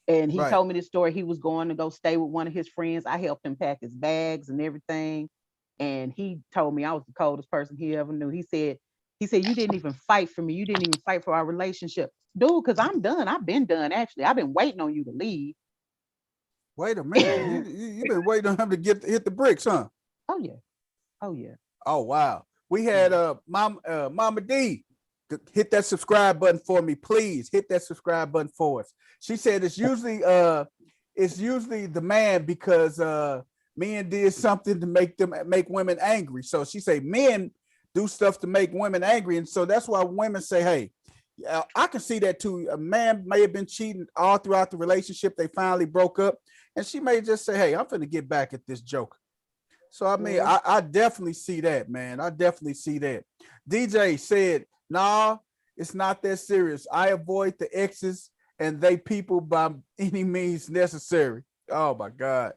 And he told me this story. He was going to go stay with one of his friends. I helped him pack his bags and everything. And he told me I was the coldest person he ever knew. He said, you didn't even fight for me. You didn't even fight for our relationship. Dude, because I'm done. I've been done, actually. I've been waiting on you to leave. Wait a minute. You've been waiting on him to hit the bricks, huh? Oh, yeah. Oh, wow. We had Mama D. Hit that subscribe button for me, please. Hit that subscribe button for us. She said it's usually the man, because men did something to make women angry. So she say men do stuff to make women angry, and so that's why women say, hey, I can see that too. A man may have been cheating all throughout the relationship. They finally broke up, and she may just say, hey, I'm finna get back at this joker. So I mean, I definitely see that, man. I definitely see that. DJ said, nah, it's not that serious. I avoid the exes and they people by any means necessary. Oh my God.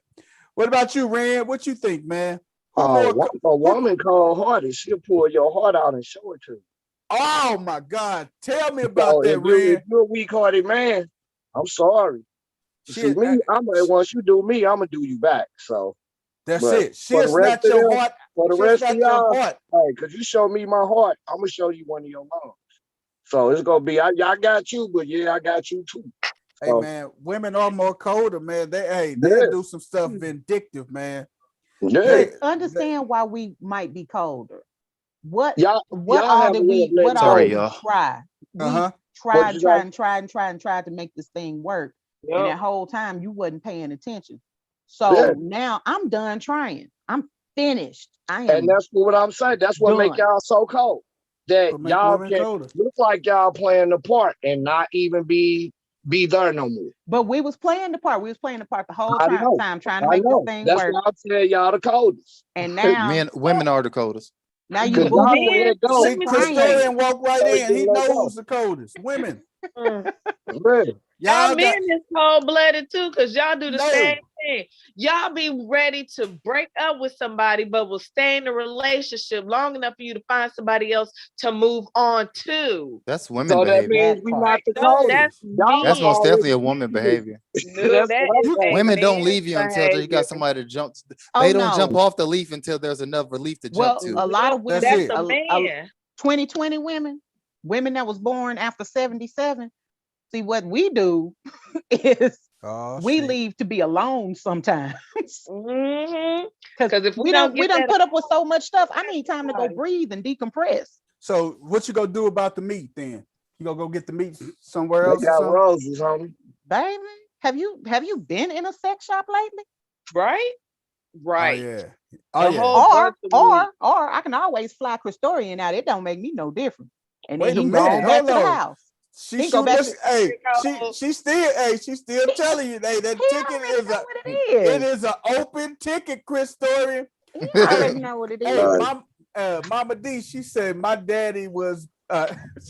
What about you, Rand? What you think, man? A woman cold-hearted, she'll pull your heart out and show it to you. Oh my God. Tell me about that, Rand. If you're a weak-hearted man, I'm sorry. See me, once you do me, I'm gonna do you back. So that's it. She'll snatch your heart. For the rest of y'all, hey, because you show me my heart, I'm gonna show you one of your lungs. So it's gonna be, I got you, but I got you too. Hey man, women are more colder, man. They do some stuff vindictive, man. Yeah. Understand why we might be colder. What Sorry, y'all. Try? We tried to make this thing work. Yep. And that whole time you wasn't paying attention. So now I'm done trying. I'm finished. And that's what I'm saying. That's what make y'all so cold. That y'all can look like y'all playing the part and not even be there no more. But we was playing the part. We was playing the part the whole time trying to make this thing work. That's why I'm saying y'all the coldest. And now women are the coldest. Now you Christorian walk right in. He knows the coldest. Women. Y'all men is cold-blooded too, because y'all do the same thing. Y'all be ready to break up with somebody, but will stay in a relationship long enough for you to find somebody else to move on to. That's women behavior. That means we not the coldest. That's most definitely a woman behavior. Women don't leave you until you got somebody to jump. They don't jump off the leaf until there's enough relief to jump to. A lot of women, 2020 women that was born after 77. See, what we do is we leave to be alone sometimes. Because if we don't put up with so much stuff, I need time to go breathe and decompress. So what you gonna do about the meat then? You gonna go get the meat somewhere else? Got roses, homie. Baby, have you been in a sex shop lately? Right. Oh yeah. Or I can always fly Christorian out. It don't make me no different. And then he go back to the house. She's still telling you, that ticket is an open ticket, Christorian. I already know what it is. Mama D, she said my daddy was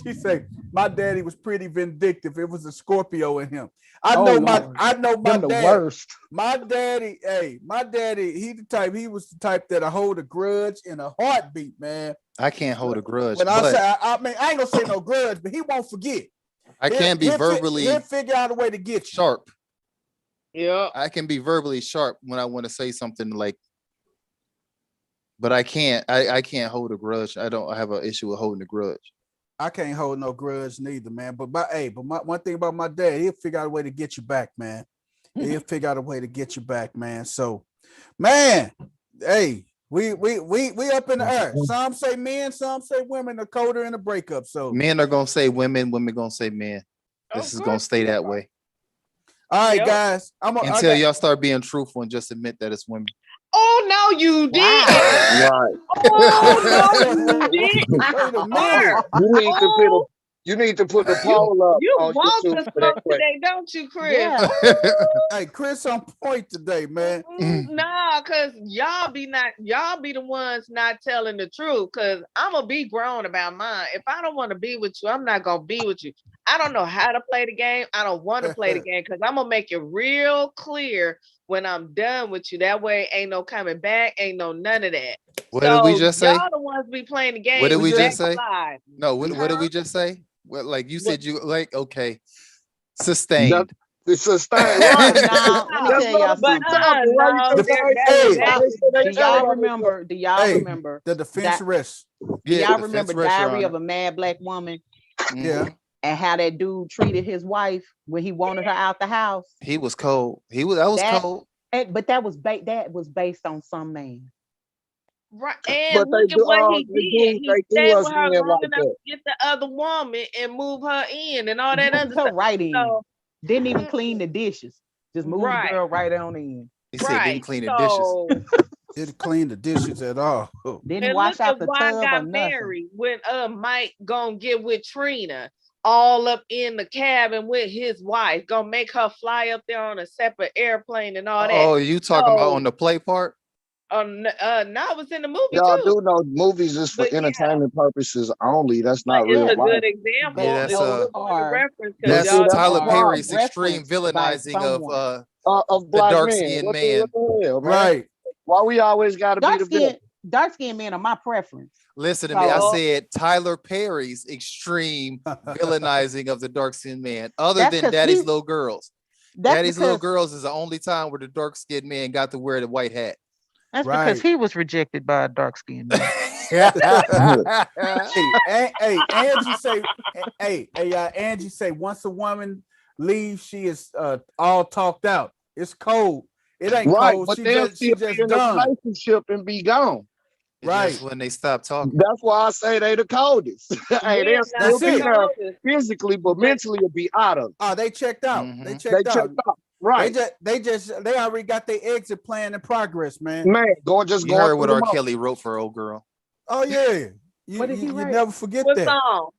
She say my daddy was pretty vindictive. It was a Scorpio in him. I Oh, know Lord. my Them the dad. worst. My daddy, he was the type that I hold a grudge in a heartbeat, man. I can't hold a grudge, When I but say, I mean, I ain't gonna say no grudge, but he won't forget. I can be verbally He'll figure out a way to get you. sharp. Yeah. I can be verbally sharp when I want to say something like, but I can't hold a grudge. I don't have an issue with holding a grudge. I can't hold no grudge neither, man. But one thing about my dad, he'll figure out a way to get you back, man. He'll figure out a way to get you back, man. So, man, hey, we up in the air. Some say men, some say women are colder in a breakup. So Men are gonna say women, women gonna say men. This is gonna stay that way all right, guys. until y'all start being truthful and just admit that it's women. Oh no, you did. Right. Oh no, you did. Wait a minute. You need to put the poll up. You on want YouTube to for that smoke question. today, don't you, Chris? Yeah. Hey, Chris on point today, man. Nah, cause y'all be the ones not telling the truth. Cause I'm gonna be grown about mine. If I don't want to be with you, I'm not gonna be with you. I don't know how to play the game. I don't want to play the game because I'm gonna make it real clear when I'm done with you. That way, ain't no coming back, ain't no none of that. What did we just say? Y'all the ones be playing the game. What did we just say? Live. No, what did we just say? Well, like you said, you like okay, sustained. It's sustained. Right. Right. Now, let me That's tell y'all what I'm something. talking. Why you Do think y'all remember? Do y'all remember the defense rests? Do Yeah, y'all the remember defense rests, Your Diary of Honor. a Mad Black Woman Yeah. and how that dude treated his wife when he wanted her out the house? He was cold. That was cold. But that was based on some man. Right, and But look they at do, what he they did. do He stayed us with her in long like enough that. to get the other woman and move her in and all that Moved other her stuff. right in. So, Didn't even clean the dishes. Just moved Right. the girl right on in. He said didn't right. clean the dishes. So, Didn't clean the dishes at all. Didn't and wash look out at the why I tub or got nothing. married when Mike gonna get with Trina, all up in the cabin with his wife, gonna make her fly up there on a separate airplane and all that. Oh, you talking about So, on the play part? no, it was in the movie Y'all too. do know movies is for But yeah. entertainment purposes only. That's But not it's real a life. good example. Yeah, that's It's a good those point of are reference That's because y'all Tyler that's Perry's referenced extreme by villainizing of someone. Of the black dark men. skinned What man. the hell, man? Right. Why we always got to be the villain? Dark skinned men are my preference. Listen to me. I So- said Tyler Perry's extreme villainizing of the dark skinned man, other That's than 'cause Daddy's he- Little Girls. That's Daddy's Little because Girls is the only time where the dark skinned man got to wear the white hat. that's Right. because he was rejected by a dark skinned man. Hey, Angie say, Angie say, once a woman leaves, she is all talked out. It's cold. It ain't Right, cold. but She they'll just still be in a done. relationship and be gone. It's Right. just when they stop talking. That's why I say they the coldest. Hey, they'll still That's be it. there physically, but mentally will be out of it. Oh, they checked out. Mhm. They They checked out. checked out. Right. They already got their exit plan in progress, man. Man, You going heard what through R. the Kelly wrote for Old Girl. Oh yeah. What did he You write? never forget What that. song?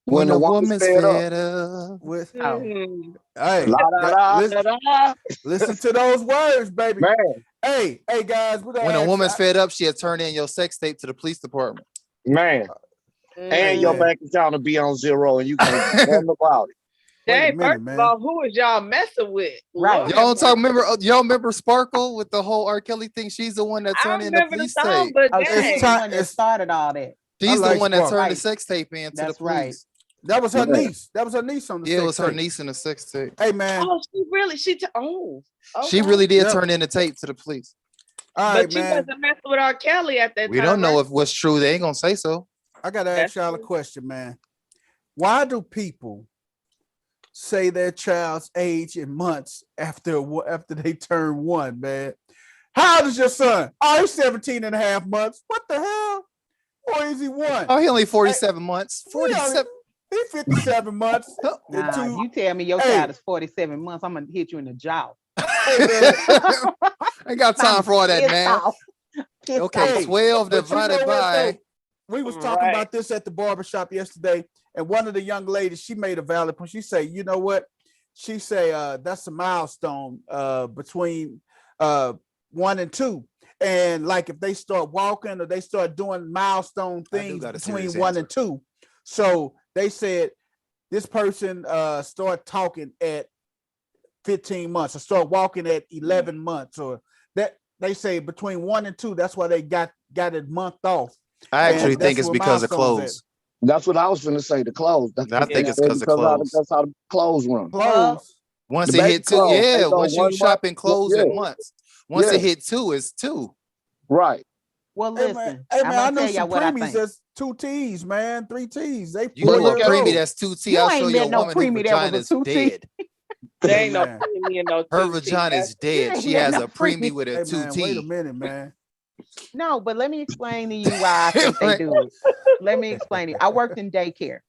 When a woman's fed up. With Mhm. hey, La, da, da, listen, da, da. listen to those words, baby. Man, Hey, guys, we're gonna When a ask- woman's fed up, she'll turn in your sex tape to the police department. man. And your man. bank account will be on zero and you can't do nothing about it. Wait a Hey, minute, first man. of all, who is y'all messing with? Right. Lord Y'all have talk. mercy. Y'all remember Sparkle with the whole R. Kelly thing? She's the one that I turned in the remember the police song, tape. but Oh, she was dang. the one that It's- started all that. She's the like one that Sparkle. turned the Right. sex tape in to the That's right. police. That was her Yeah. niece. That was her niece on the Yeah, it sex was her tape. niece in the sex tape. Hey, man. Oh, She okay. really did Yep. turn in the tape to the police. All But right, you man. wasn't messing with R. Kelly at that We time. don't know right? if what's true. They ain't gonna say so. I gotta That's ask y'all a true. question, man. Why do people say their child's age in months after they turn 1, man? How old is your son? Oh, he's 17 and a half months. What the hell? Or is he 1? Oh, he only 47 months. 47. He's 57 months. Nah, Two- you tell me your Hey. child is 47 months, I'm gonna hit you in the jaw. Hey, man. I ain't got time for all that, Pissed man. off. Pissed Okay, Hey, 12 But you divided know what, by. though? We was talking Right. about this at the barbershop yesterday, and one of the young ladies, she made a valid point. She said, you know what? She say that's a milestone between 1 and 2. And like if they start walking or they start doing milestone I do things got a between serious 1 answer. and 2. So they said this person start talking at 15 months or start walking at 11 months, or that they say between 1 and 2. That's why they got it month off. I actually And think that's it's where because my of son's at. clothes. That's what I was finna say. The clothes. I think it's because of clothes. That's how the clothes run. Clothes. Once The it baby hit 2, clothes, they yeah. go Once you 1 month. shopping clothes Yeah. in months, once Yeah. it hit 2, it's 2. Right. Well, Hey listen, man, I'm I gonna know tell y'all some what I preemies think. that's 2 T's, man, 3 T's. They You 4 know a look years at preemie old. that's 2T. You I'll ain't show you met a no woman whose preemie that was vagina a is 2T. dead. There Hey ain't no man, preemie and no Her 2T. vagina is You dead. ain't She met has no a preemie preemie. with a hey man, wait a 2T. minute, man. No, but let me explain to you why I think they Right. do it. Let me explain it. I worked in daycare.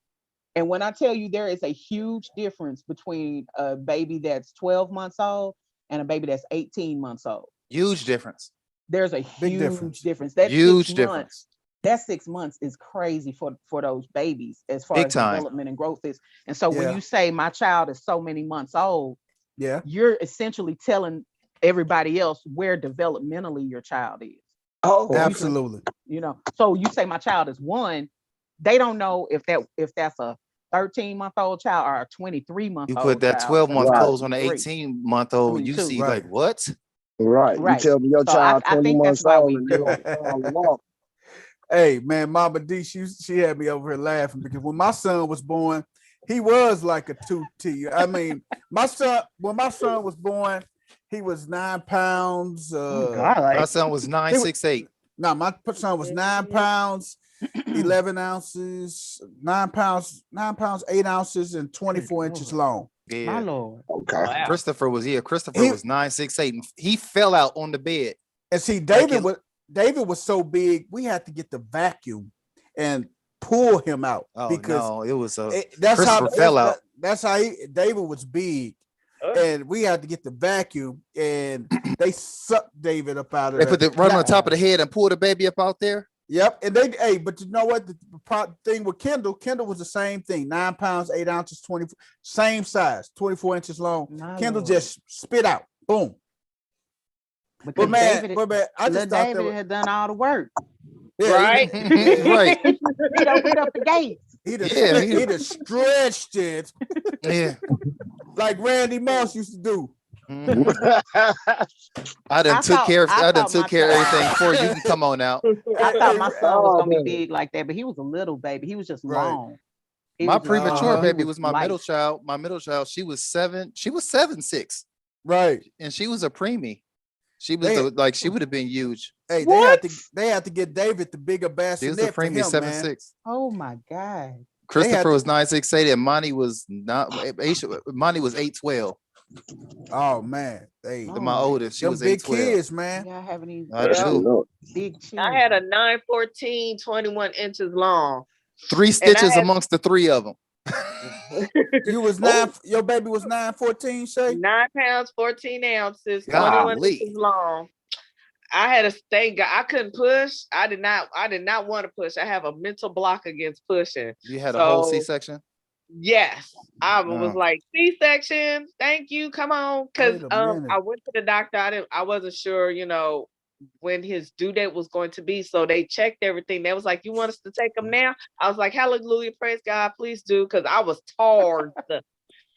And when I tell you there is a huge difference between a baby that's 12 months old and a baby that's 18 months old. Huge difference. There's a Big huge difference. difference. That Huge 6 difference. months, that 6 months is crazy for those babies as far Big as time. development and growth is. And so when Yeah. you say my child is so many months old, Yeah. you're essentially telling everybody else where developmentally your child is. Oh, Absolutely. You know, so you say my child is 1, they don't know if that's a 13-month-old child or a 23-month-old You put that child. 12-month Right. clothes on an 18-month-old, you 2. see Right. like what? right. You Right. tell me your So child I 20 think that's months why old we and do they it. don't walk. Hey man, Mama D, she had me over here laughing because when my son was born, he was like a 2T. I mean, when my son was born, he was 9 pounds. Oh My God. son was He was- 9'6'8". No, my son was 9 pounds, 11 ounces, 9 pounds, 8 ounces, and 24 inches long. My Yeah. Lord. Okay. Wow. Christopher was He- 9'6'8". And he fell out on the bed. And see, Like it- David was so big, we had to get the vacuum and pull him out Oh because no, it was that's how Christopher fell out. That's how David was big, and we had to get the vacuum, and they sucked David up out of They there. put the right on top of the head and pulled the baby up out there. Yep, and but you know what? The thing with Kendall was the same thing: 9 pounds, 8 ounces, 20, same size, 24 inches long. My Kendall Lord. just spit out, boom. Because But man, David, I just little thought that David was, had done all the work. yeah, Right? Right. He opened up the gates. He'd Yeah, have stretched it Yeah. like Randy Moss used to do. Mhm. I done I took thought- care of I I done thought took my care of child- everything for you. You can come on out. I thought my son was Oh, gonna be man. big like that, but he was a little baby. He was just Right. long. He My was just long. premature Uh-huh. He baby was my light. middle child. My middle child, she was 7'6", Right. and she was a preemie. She was They- she would have been huge. Hey, What? they had to get David the bigger She was a bassinet for preemie, him, man. 7'6". Oh my God. Christopher to- was 9'6'8", and Monty was not. Monty was 8'12". Oh man, hey, Oh, My oldest, she them was big 8'12". kids, man. Y'all have any I Yeah. do. Look. big children? I had a 9'14", 21 inches long. 3 And I stitches had- amongst the 3 of them. You was 9. Your baby was 9'14", Shay. 9 pounds, 14 ounces, 21 Golly. inches long. I had a state. I couldn't push. I did not want to push. I have a mental block against pushing. You had a whole So, C-section. yes, I was Oh. like C-section. Thank you. Come on, because Wait a minute. I went to the doctor. I wasn't sure, when his due date was going to be. So they checked everything. They was like, "You want us to take him now?" I was like, "Hallelujah, praise God, please do," because I was torn.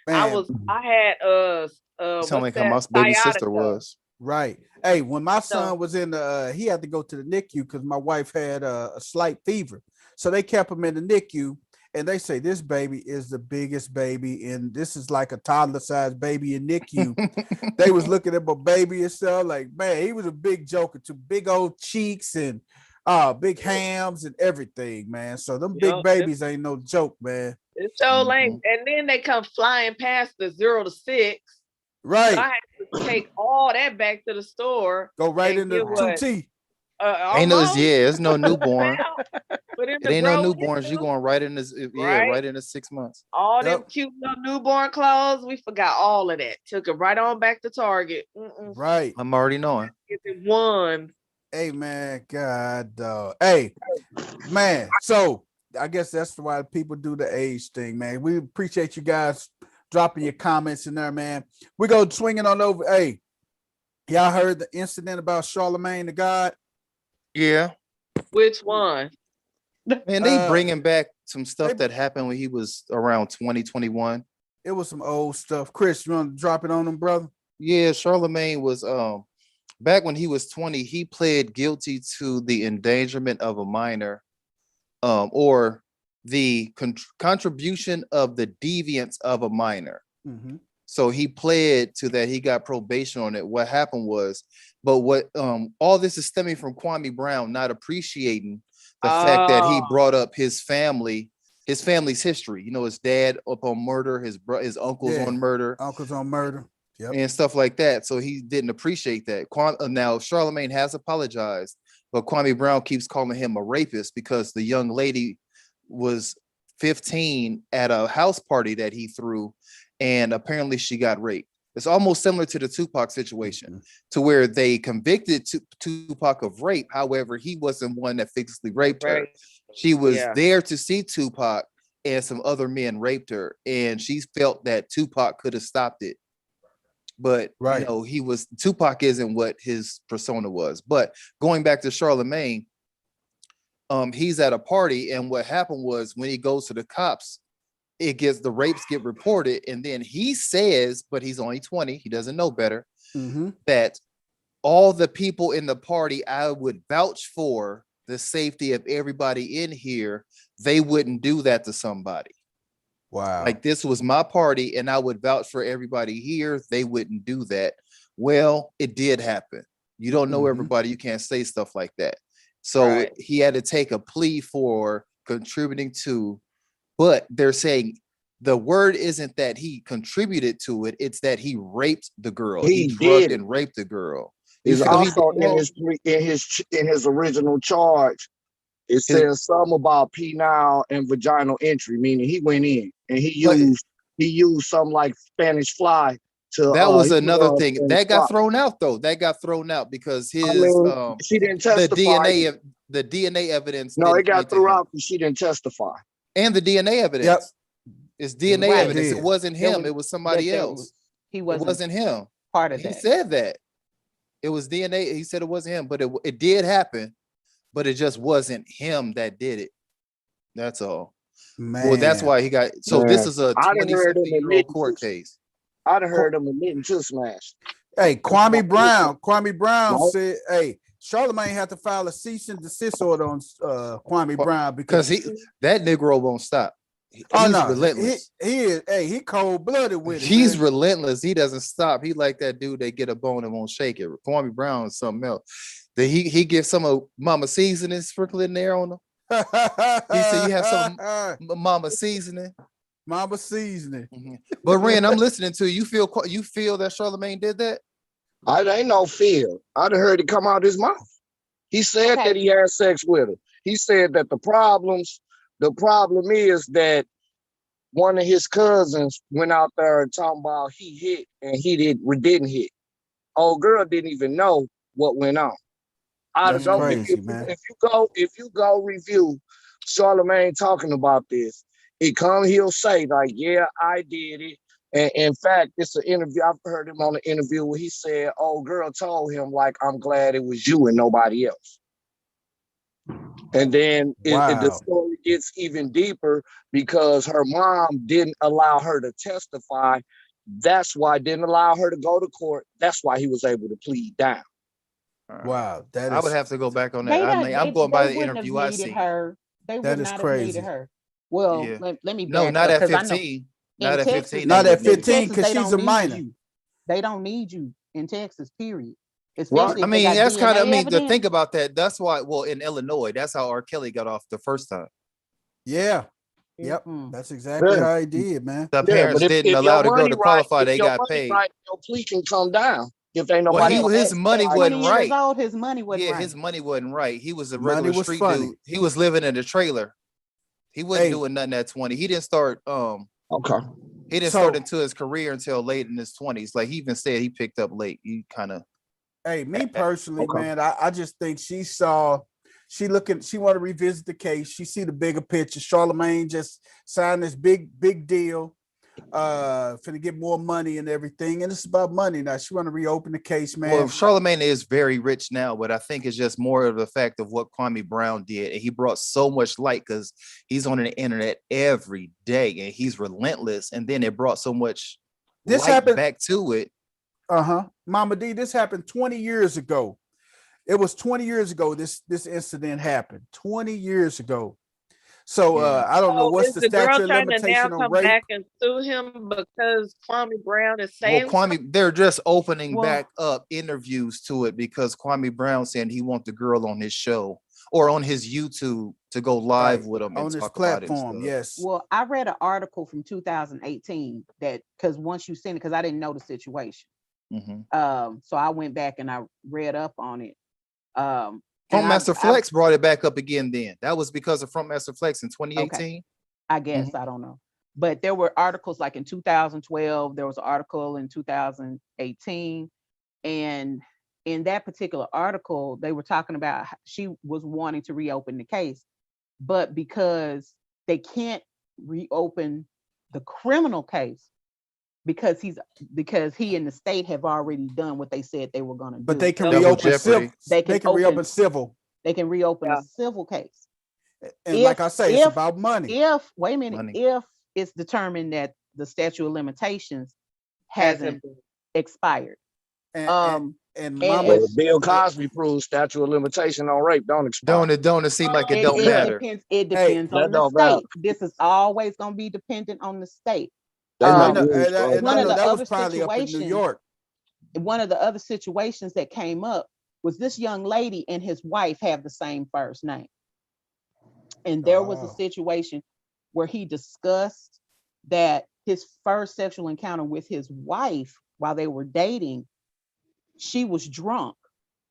Man, I had You sound what's like how my that? baby sister Sciatica. was. right. Hey, when my So- son was in the, he had to go to the NICU because my wife had a slight fever, so they kept him in the NICU. And they say this baby is the biggest baby, and this is like a toddler-sized baby in NICU. They was looking at my baby and stuff like, man, he was a big joker too, big old cheeks and big hams and everything, man. So them big Yup, babies ain't no joke, man. it's so lame. And then they come flying past the 0 to 6. Right. So I had to take all that back to the store. Go right and into get what? 2T. Ain't no, Almost. it's no newborn. But in It the ain't no grow newborns. You into going right in this, Right. right into 6 months. all them Yep. cute little newborn clothes. We forgot all of that. Took it right on back to Target. Right. I'm already knowing. Get it one. Hey, man. God, dog. Hey, man. So I guess that's why people do the age thing, man. We appreciate you guys dropping your comments in there, man. We go swinging on over. Hey, y'all heard the incident about Charlamagne the God? Yeah, Which one? man. They bringing back some stuff that happened when he was around 2021. It was some old stuff. Chris, you want to drop it on them, brother? Yeah, Charlamagne was back when he was 20, he pled guilty to the endangerment of a minor, or the contribution of the deviance of a minor. Mm-hmm. So he pled to that. He got probation on it. What happened was, but what all this is stemming from Kwame Brown not appreciating the fact that he brought up his family's history. You know, his dad up on murder, his uncles on murder, yep, and stuff like that. So he didn't appreciate that. Now Charlamagne has apologized, but Kwame Brown keeps calling him a rapist because the young lady was 15 at a house party that he threw, and apparently she got raped. It's almost similar to the Tupac situation, to where they convicted Tupac of rape. However, he wasn't one that physically raped her. She was there to see Tupac, and some other men raped her, and she felt that Tupac could have stopped it. But you know, Tupac isn't what his persona was. But going back to Charlamagne, he's at a party, and what happened was when he goes to the cops, the rapes get reported, and then he says, but he's only 20, he doesn't know better, that all the people in the party, I would vouch for the safety of everybody in here. They wouldn't do that to somebody. Wow. Like, this was my party, and I would vouch for everybody here. They wouldn't do that. Well, it did happen. You don't know everybody. You can't say stuff like that. So he had to take a plea for contributing to. But they're saying the word isn't that he contributed to it, it's that he raped the girl. He drugged and raped the girl. He's also in his original charge. It says something about penile and vaginal entry, meaning he went in and he used something like Spanish fly to. That was another thing that got thrown out, though. That got thrown out because she didn't testify. The DNA evidence. No, it got thrown out because she didn't testify. And the DNA evidence. Yep. It's DNA evidence. It wasn't him. It was somebody else. It wasn't him. Part of that. He said that. It was DNA. He said it wasn't him, but it did happen. But it just wasn't him that did it. That's all. Man. Well, that's why he got. So this is a 27-year-old court case. I'd have heard him admitting to smash. Hey, Kwame Brown said, "Hey, Charlamagne had to file a cease and desist order on Kwame Brown because that Negro won't stop. He's relentless. He is. Hey, he cold-blooded with it. He's relentless. He doesn't stop. He like that dude. They get a bone and won't shake it. Kwame Brown is something else. He gives some of Mama seasoning sprinkled in there on him. He said you have some Mama seasoning. Mama seasoning. But Ren, I'm listening to you. You feel that Charlamagne did that? I ain't no feel. I'd have heard it come out his mouth. He said that he had sex with her. He said that the problem is that one of his cousins went out there and talking about he hit and he didn't hit. Old girl didn't even know what went on. I don't know. Crazy, if you go review Charlamagne talking about this, he'll say like, yeah, I did it. And in fact, it's an interview. I've heard him on an interview where he said, old girl told him, like, I'm glad it was you and nobody else. And then the story gets even deeper because her mom didn't allow her to testify. That's why didn't allow her to go to court. That's why he was able to plead down. Wow, I would have to go back on that. I'm going by the interview I see. They would not have needed her. Well, let me no, not at 15. Not at 15. Not at 15 because she's a minor. They don't need you in Texas, period. Well, I mean, that's kind of, to think about that. That's why, well, in Illinois, that's how R. Kelly got off the first time. Yeah. Yep. That's exactly how he did, man. The parents didn't allow the girl to qualify. They got paid. Your plea can come down. If they nobody his money wasn't right. His money wasn't right. His money wasn't right. He was a regular street dude. He was living in a trailer. He wasn't doing nothing at 20. He didn't start he didn't start into his carear until late in his 20s. Like he even said he picked up late. He kind of me personally, man, I just think she want to revisit the case. She see the bigger picture. Charlamagne just signed this big deal. finna get more money and everything. And it's about money now. She want to reopen the case, man. Well, Charlamagne is very rich now, but I think it's just more of the fact of what Kwame Brown did. And he brought so much light because he's on the internet every day and he's relentless. And then it brought so much light happened back to it. Mama D, this happened 20 years ago. It was 20 years ago this incident happened. 20 years ago. So I don't know what's is the the girl statute of trying to now limitation on come rape. back and sue him because Kwame Brown is Well, saying Kwame, they're just opening back up interviews to it because Kwame Brown said he wants the girl on his show or on his YouTube to go live with him on and this talk about it. platform. Yes. Well, I read an article from 2018 that because once you send it, because I didn't know the situation. So I went back and I read up on it. Frontmaster Flex brought it back up again then. That was because of Frontmaster Flex in 2018. Okay. I guess, I don't know. But there were articles like in 2012, there was an article in 2018. And in that particular article, they were talking about she was wanting to reopen the case, but because they can't reopen the criminal case because he and the state have already done what they said they were going to do. But they can reopen civil. They can reopen civil. They can reopen a civil case. And like I say, it's about money. If it's determined that the statute of limitations hasn't expired. And Bill Cosby proves statute of limitation on rape don't expire. Don't it seem like it don't matter? It depends on the state. This is always going to be dependent on the state. That was probably up in New York. One of the other situations that came up was this young lady and his wife have the same first name. And there was a situation where he discussed that his first sexual encounter with his wife while they were dating, she was drunk.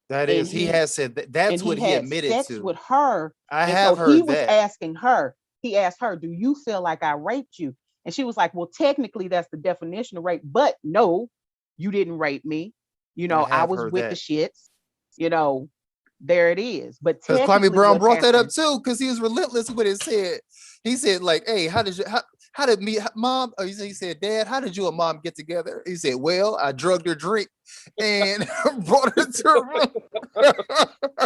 That is, he has said that's what he admitted sex to. With her. I have heard he was asking her, he asked her, do you feel like I raped you? And she was like, well, technically that's the definition of rape, but no, you didn't rape me. You know, I was with the shits, you know, there it is. But because Kwame Brown brought that up too, because he was relentless with it. He said, like, hey, how did me, mom, or he said, Dad, how did you and mom get together? He said, well, I drugged her drink and brought her to her room.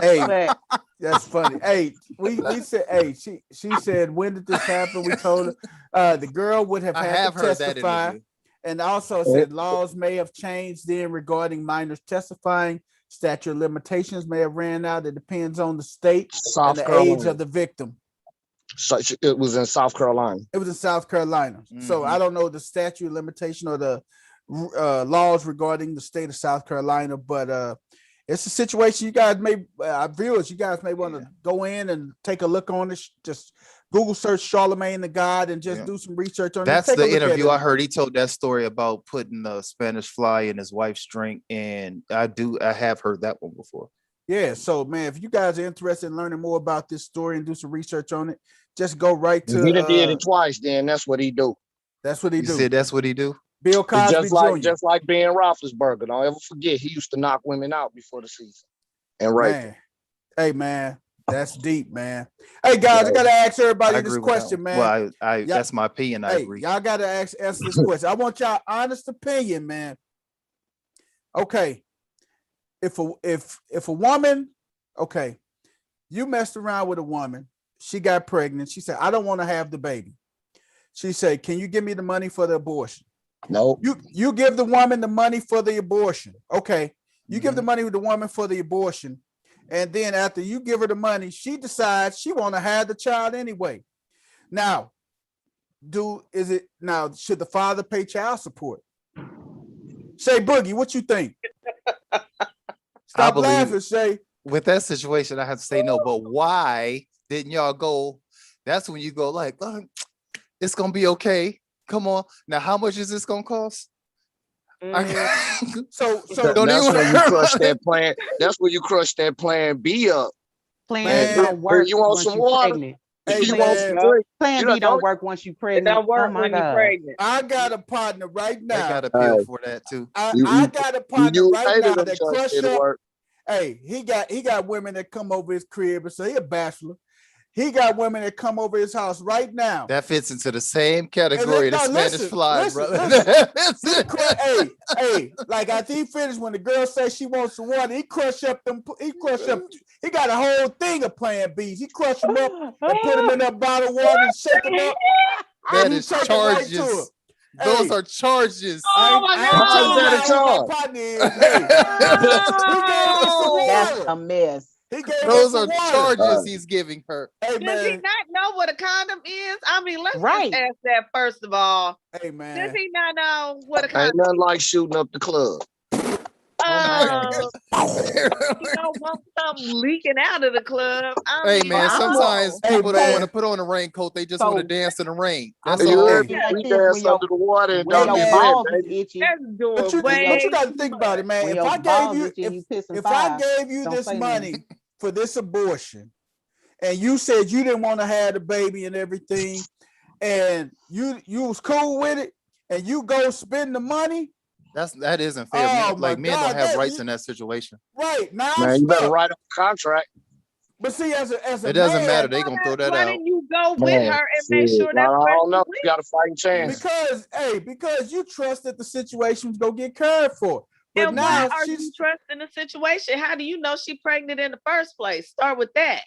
Hey, that's funny. Hey, we said, hey, she said, when did this happen? We told her the girl would have had to testify. And also said laws may have changed then regarding minors testifying. Statute of limitations may have ran out. It depends on the state and the age of the victim. So it was in South Carolina. It was in South Carolina. So I don't know the statute of limitation or the laws regarding the state of South Carolina, but it's a situation you guys may, viewers, you guys may want to go in and take a look on this. Just Google search Charlamagne the God and just do some research on it. That's the interview I heard. He told that story about putting the Spanish fly in his wife's drink, and I have heard that one before. Yeah, so man, if you guys are interested in learning more about this story and do some research on it, just go right to. He did it twice. Then that's what he do. That's what he do. Said that's what he do. Bill Cosby just like Ben Roethlisberger. Don't ever forget he used to knock women out before the season. And hey man, that's deep, man. Hey guys, I gotta ask everybody this question, man. Well, that's my opinion. I agree. Y'all gotta answer this question. I want y'all honest opinion, man. Okay, if a woman, okay, you messed around with a woman, she got pregnant. She said, "I don't want to have the baby." She said, "Can you give me the money for the abortion?" No. You give the woman the money for the abortion. Okay. You give the money to the woman for the abortion. And then after you give her the money, she decides she want to have the child anyway. Now, should the father pay child support? Say, Boogie, what you think? Stop laughing, Shay. With that situation, I have to say no, but why didn't y'all go? That's when you go like, oh, it's going to be okay. Come on. Now, how much is this going to cost? So that's when you crush that plan. That's when you crush that plan B up. Plan don't work. You want some water? You want some drink? Plan B don't work once you're pregnant. It don't work when you're pregnant. I got a partner right now. I got a pill for that too. I got a partner right now that crush up. Hey, he got women that come over his crib and say he a bachelor. He got women that come over his house right now. That fits into the same category of the Spanish fly, brother. Hey, like after he finished, when the girl says she wants some water, he crushed up them. He got a whole thing of Plan Bs. He crushed them up and put them in that bottle of water and shake them up. That is charges. Right. Those are charges. Oh my God. How's that a charge? He gave her some water. That's a mess. Those are charges he's giving her. Hey, does he not know what a condom is? I mean, let's just ask that first of all. Hey, man. Does he not know what a condom is? Ain't nothing like shooting up the club. You don't want something leaking out of the club. Hey man, sometimes people don't want to put on a raincoat; they just want to dance in the rain. That's all. We dance under the water and don't get wet, baby. But you got to think about it, man. If I gave you this money for this abortion, and you said you didn't want to have the baby and everything, and you was cool with it, and you go spend the money. That isn't fair. Men don't have rights in that situation. Right now, man, you better write a contract. But see, as a it doesn't matter. They gonna throw that why out. didn't you go with her and make sure that? I don't know. You got a fighting chance. Because you trust that the situation's gonna get cared for. But and now why are you trusting the situation? How do you know she's pregnant in the first place? Start with that.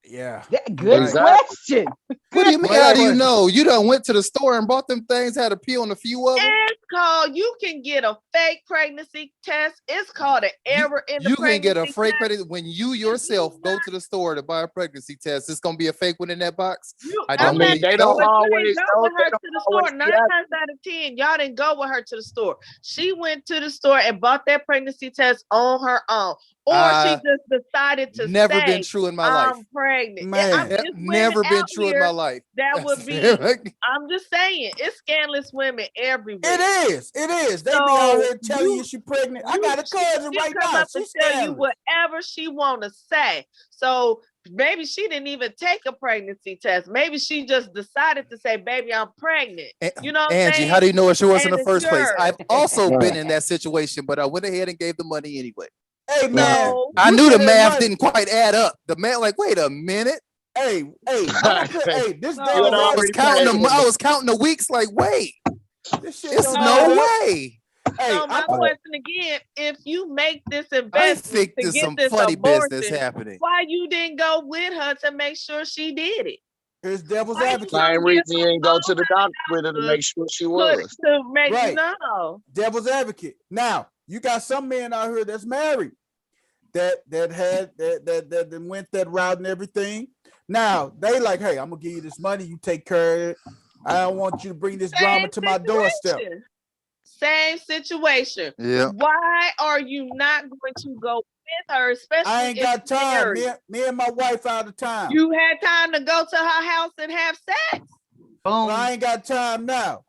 Yeah. Good question. What do you mean? How do you know? You done went to the store and bought them things, had to pee on a few of them? It's called, you can get a fake pregnancy test. It's called an error in the pregnancy test. You can get a fake pregnancy when you yourself go to the store to buy a pregnancy test. It's gonna be a fake one in that box. I mean, they don't always go with her to the store. 9 times out of 10, y'all didn't go with her to the store. She went to the store and bought that pregnancy test on her own. Or she just decided to never been true in my life. I'm pregnant. Man, never been true in my life. That would be. I'm just saying, it's scandalous women everywhere. It is. They be out here telling you she's pregnant. I got a cousin right now. She's tell you whatever she want to say. So maybe she didn't even take a pregnancy test. Maybe she just decided to say, "Baby, I'm pregnant." You know, what Angie, I'm saying? how do you know what she was in the first place? I've also been in that situation, but I went ahead and gave the money anyway. Hey man, I knew the math didn't quite add up. The man, like, wait a minute. Hey, this day I was counting the weeks. Like, wait, it's no way. So my question again: if you make this investment to get some funny abortion, business happening, why you didn't go with her to make sure she did it? Here's devil's advocate. Same reason you didn't go to the doctor with her to make sure she was. To make you know. Devil's advocate. Now you got some men out here that's married that went that route and everything. Now they like, hey, I'm gonna give you this money. You take care of it. I don't want you to bring this drama to my doorstep. Same situation. Yeah. Why are you not going to go with her? Especially I ain't got time. Me and my wife out of time. You had time to go to her house and have sex. Boom. I ain't got time now.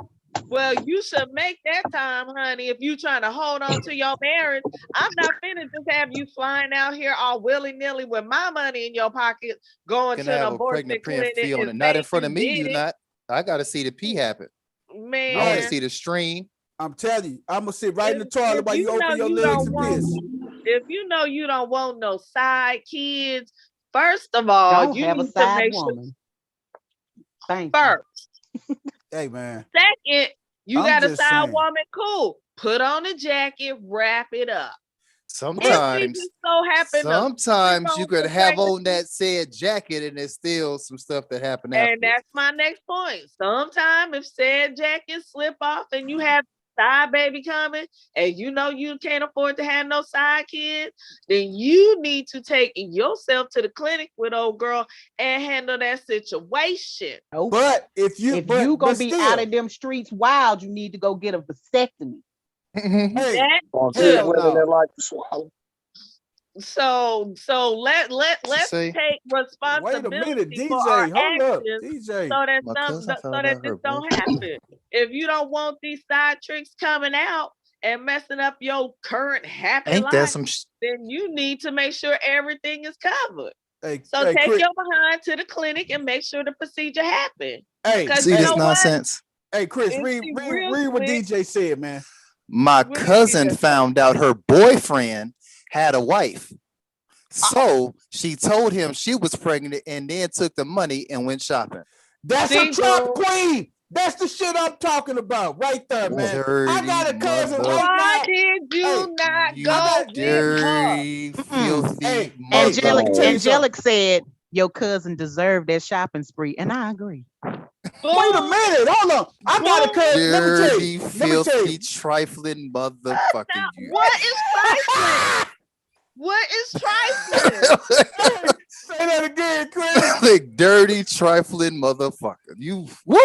Well, you should make that time, honey, if you trying to hold on to your marriage. I'm not finna just have you flying out here all willy-nilly with my money in your pocket, going to an abortion clinic. Not in front of me, you not. I gotta see the pee happen. Man. I want to see the stream. I'm telling you, I'm gonna sit right in the toilet while you open your legs and piss. If you know you don't want no side kids, first of all, you need to make woman. Sure. First. Hey man. Second, you got a side woman, cool. Put on a jacket, wrap it up. Sometimes you could have on that said jacket and there's still some stuff that happened after. And that's my next point. Sometimes if said jacket slip off and you have side baby coming and you know you can't afford to have no side kids, then you need to take yourself to the clinic with old girl and handle that situation. But if you gonna be out of them streets wild, you need to go get a vasectomy. So let's take responsibility. Wait a minute, DJ, for our hold up, actions DJ. So that this don't happen. If you don't want these side tricks coming out and messing up your current happy life, then you need to make sure everything is covered. Take Chris, your behind to the clinic and make sure the procedure happens. Hey, see this nonsense. Hey, Chris, read what DJ said, man. My cousin found out her boyfriend had a wife. So she told him she was pregnant and then took the money and went shopping. That's See, a trap boo. queen. That's the shit I'm talking about right there, man. I Dirty got a cousin mother- right Why now. did you Hey, not You go got get her? dirty, filthy Hey, mother. let me tell you something. Angelic said your cousin deserved that shopping spree, and I agree. Wait a Boo. minute, hold on. I got a Boom. cousin. Let me tell Dirty, you. Let me tell filthy, you. trifling motherfucker. Now, You. what is trifling? What is trifling? Hey, say that again, Chris. Like dirty, trifling motherfucker. You. Woo.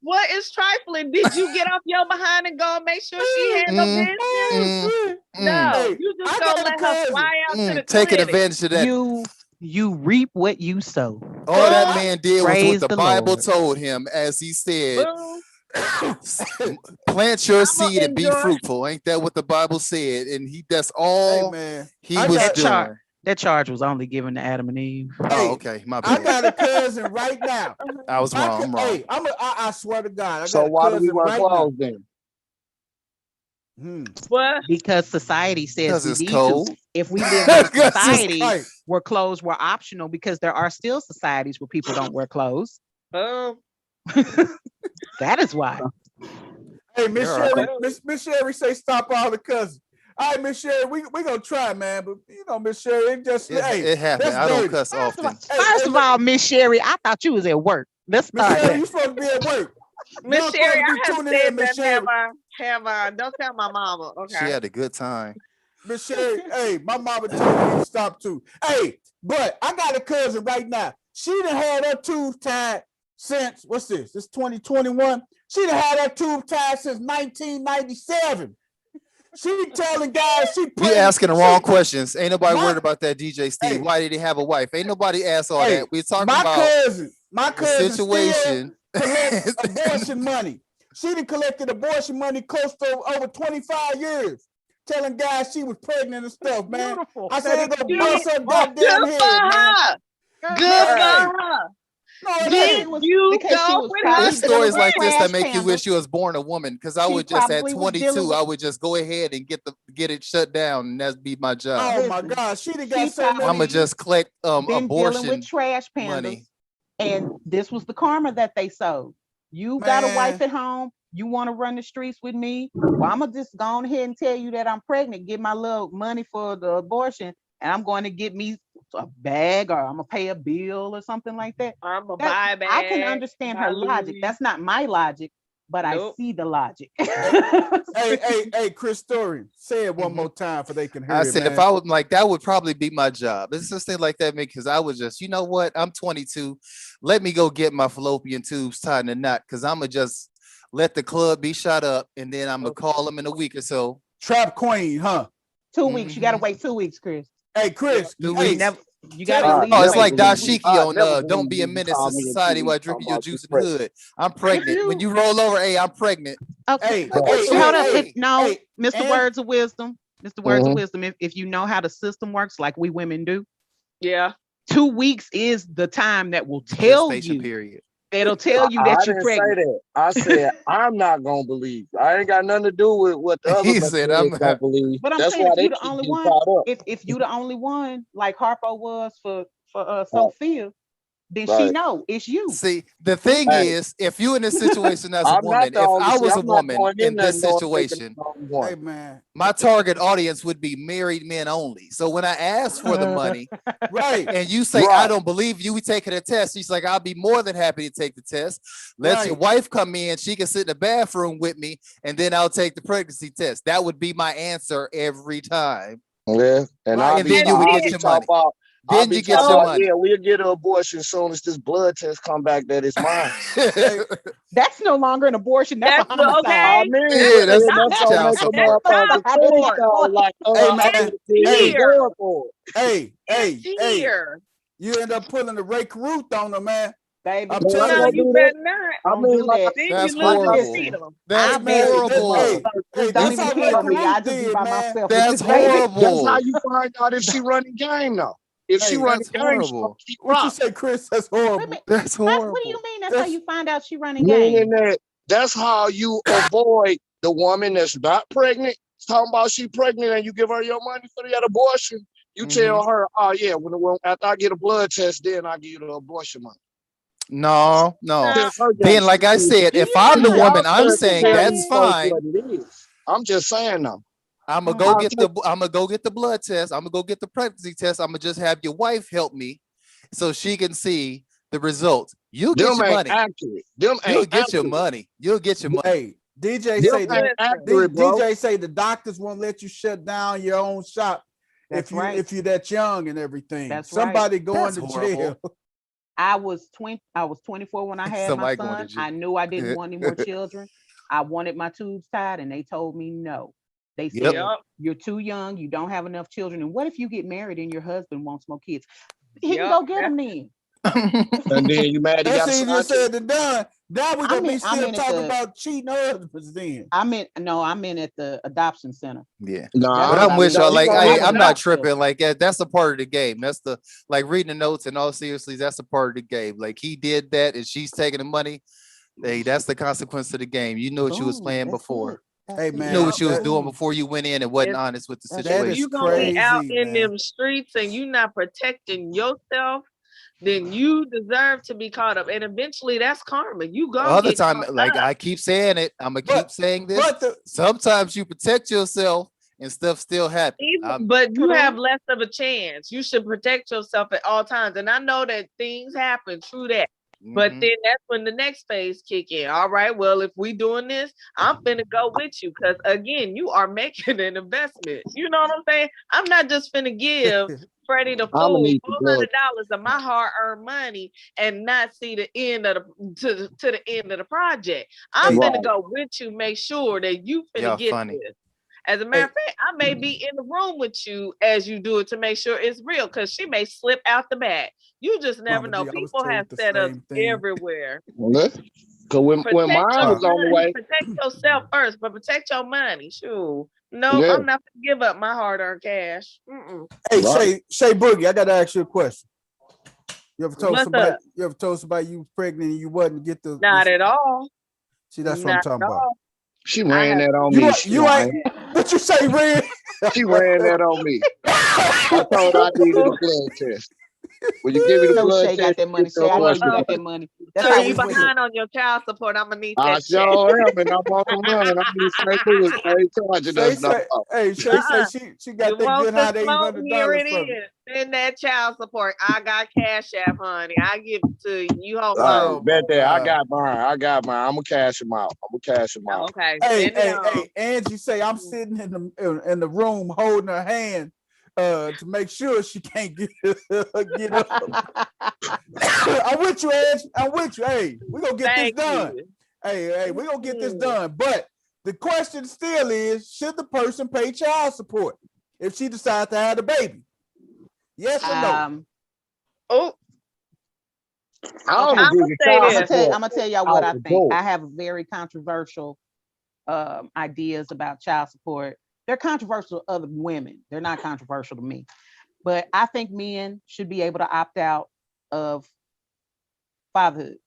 What is trifling? Did you get off your behind and go and make sure she had no Mm, business? Oh, shit. No, Hey, you just I gonna got a let her cousin. fly out to the taking clinic. advantage of that. You reap what you sow. All that Boom. man did was Praise what the the Bible Lord. told him, as he said, Boom. plant your I'ma seed and be enjoy. fruitful. Ain't that what the Bible said? And that's Hey, all man. he I was got- doing. That charge was only given to Adam and Eve. Oh, Hey, okay. My I bad. got a cousin right now. I was wrong. I'm wrong. Hey, I swear to God, I So got a why do we cousin wear right now. clothes then? What? Because society says Because we it's need cold. to. If we live in a 'Cause it's society Hey, where clothes were optional, because there are still societies where people don't wear clothes. Boom. That is why. hey, Miss There are. Sherry, Miss Sherry say stop all the cousins. All right, Miss Sherry, we gonna try, man. But you know, Miss Sherry, it just hey, It happened. that's I don't dirty. cuss First of all, often. first of all, Miss Sherry, I thought you was at work. Let's Miss start Sherry, there. you supposed to be at work. Miss You're Sherry, supposed to I be have tuning said in, Miss that. Sherry. Have I? Don't tell my mama. She Okay. had a good time. Miss Sherry, hey, my mama told me to stop too. Hey, but I got a cousin right now. She done had her tube tied since what's this? This 2021. She done had her tube tied since 1997. She telling guys she You pregnant. asking the wrong questions. Ain't nobody My- worried about that, DJ Steve. Hey. Why did he have a wife? Ain't nobody asked all Hey, that. We're talking my about cousin the situation. still collects abortion money. She done collected abortion money close to over 25 years, telling guys she was pregnant and stuff, man. Beautiful. I said they're gonna Good bust her goddamn for head, man. her. Girl, Good for Hey. her. No, it Did ain't. you because she go was with probably her? It's dealing stories with like this trash that make you pandas. wish you was born a woman. Because I She would just at probably was dealing 22, with- I would just go ahead and get it shut down, and that'd be my job. Oh my Listen, God, she done she got so probably- many. I'ma just collect been dealing abortion with trash pandas, money. and this was the karma that they sowed. You got a wife Man. at home. You want to run the streets with me? Well, I'm gonna just go on ahead and tell you that I'm pregnant. Get my little money for the abortion, and I'm going to get me a bag, or I'm gonna pay a bill or something like that. I'm a That- buy I can bag, understand buy her logic. Louis. That's not my logic, but Nope. I see the logic. Hey, Chris Story, say it one Mhm. more time so they can hear I it, said man. if I would like that would probably be my job. It's just thing like that, man, because I was just, you know what? I'm 22. Let me go get my fallopian tubes tied in a knot because I'ma just let the club be shot up and then I'm gonna call them in a week or so. Trap Queen, huh? 2 weeks. You got to Mhm. wait 2 weeks, Chris. Hey, Chris. Two Hey, weeks. Never. You Tell got to me- leave. Oh, it's never like believe you. Dashiki on never Don't believe Be a you Menace call to me in 2 Society while weeks drinking talking your about you juice in the pregnant. hood. I'm pregnant. When you roll over, hey, I'm pregnant. Okay. Hey, What hey, Hold up. hey, No, hey, Mr. and- Words of Wisdom. Mr. Words of Mhm. Wisdom. If you know how the system works, like we women do, Yeah. 2 weeks is the time that will tell Gestation you. period. It'll tell you I that you're didn't pregnant. say that. I said I'm not gonna believe. I ain't got nothing to do with what the other He said, I'm materials don't believe. But I'm That's saying why if they you the keep only getting one, caught up. if you the only one, like Harpo was for Right. Sophia, then she Right. know it's you. See, the thing Hey. is, if you in this situation as a I'm not woman, the if only. I See, was a I'm not woman going in in there this knowing thinking situation, I'm the only hey, one. man. my target audience would be married men only. So when I ask for the money Right, and you say, I Right. don't believe you, we taking a test. She's like, I'll be more than happy to take the test. Let your Right. wife come in. She can sit in the bathroom with me and then I'll take the pregnancy test. That would be my answer every time. Yeah, and Right. And then you would get your money. I'll Then be you get talking your about, money. yeah, we'll get an abortion as soon as this blood test come back that it's mine. Hey, That's no longer an abortion. That's a That's homicide. I okay. mean, Yeah, that's that's gonna child make a support. motherfucker That's think support. like, oh, Hey, I man. could have Hey. going for it. hey, hey, It's hey. here. You end up pulling the Ray Ruth on them, man. Baby, I'm Man, I'm telling No, gonna you. you do that. better not. I don't mean, do like, that. Then That's you lose the horrible. freedom. That's I've been horrible. Hey, Don't that's even how kill Ray me. I Ruth just be did, by man. myself. That's with this baby. that's how horrible. you find out if she running game now. If she Hey, running That's game, she gonna horrible. keep What you rock. say, Chris? That's Wait a horrible. minute. That's What do you horrible. mean? That's how That's- you find out she running Meaning game. that that's how you avoid the woman that's not pregnant talking about she pregnant and you give her your money for that abortion. You tell her, oh yeah, when after I get a blood test, then I give you the abortion money. No. Tell her that. Then, like I said, Do if you I'm the know woman, how I'm much saying that that's is? fine. What it is. I'm just saying though. I'm gonna go get the blood test. I'm gonna go get the pregnancy test. I'm gonna just have your wife help me so she can see the results. You'll get Them your ain't money. accurate. Them You'll ain't get your accurate. money. You'll get your money. Hey, DJ Them say ain't that accurate, bro. DJ say the doctors won't let you shut down your own shop That's right. if you're that young and everything. That's Somebody right. going That's to horrible. jail. I was 24 when I had Somebody my going to son. jail. I knew I didn't want any more children. I wanted my tubes tied, and they told me no. They said, Yep. you're too young, you don't have enough children. And what if you get married and your husband wants more kids? He can Yep. go get them then. And then you mad you That's got a easier side chick. said than done. Now we're gonna be I'm still in at talking the about cheating husbands then. I'm in at the adoption center. Yeah. Nah, But That's what I'm with no, y'all. he Like, gonna hey, have I'm to not adopt tripping. Like, that's a part of the game. That's the like reading the notes and all seriously, that's a part of the game. Like he did that and she's taking the money. Hey, that's the consequence of the game. You knew what you was Boom. playing That's before. it. That's Hey it. You man, knew what you was that, doing Boom. before you went in and wasn't If honest with the That's that it. is you gonna be out crazy, in man. them streets and you not protecting yourself, then you deserve to be caught up. And eventually that's karma. You gonna Other get time, caught like up. I keep saying it, I'm gonna keep But saying this. but the Sometimes you protect yourself and stuff still happens. But you True. have less of a chance. You should protect yourself at all times. And I know that things happen, true that. But then that's when the next phase kick in. All right, well, if we doing this, I'm finna go with you. Cause again, you are making an investment. You know what I'm saying? I'm not just finna give Freddie the I'ma fool need the blood. $400 of my hard-earned money and not see the end of to the end of the project. I'm Hey, finna Right. go with you, make sure that you finna Y'all get funny. this. As a matter of fact, I may be in the room with you as you do it to make sure it's real, because she may slip out the bag. You just never Mama know. G, I was People have told the setups same thing. everywhere. Cause when Protect mine your was on the money, way, protect yourself first, but protect your money. Sure. No, yeah, I'm not gonna give up my hard-earned cash. Hey, right. Shay Boogie, I gotta ask you a question. You ever told What's up? somebody you was pregnant and you wasn't get the Not at all. see that's what I'm Not talking at about. all. She I ran have that on You me. ain't She lying. what you say, Red? She ran that on me. I told her I needed a blood test. When you give me the No, blood Shay got test, that you money. get the Shay, I know abortion you got money. that money. That's so how you we went. behind on your child support. I'm gonna need I that check. sure am, and I'm on the run, and I need St. Louis. They ain't charging Shay us no say, more. hey, Shay say she You got that want good the hot smoke? Here $800 it from it. is. Send that child support. I got Cash App, honey. I give it to you. You hold All right, on. Oh my bet that. I God. got mine. I got mine. I'm gonna cash them out. Okay, Hey, send it hey, on. hey, Angie say I'm sitting in the room holding her hand to make sure she can't get up. I'm with you, Angie. I'm with you. Hey, we're gonna get this Thank done. you. Hey, we're gonna get this done. But the question still is, should the person pay child support if she decides to have a baby? Yes or no? Oh, I Okay. don't I'm give gonna you say child this. support I'm gonna tell y'all what out I the think. door. I have very controversial ideas about child support. They're controversial to other women. They're not controversial to me. But I think men should be able to opt out of fatherhood.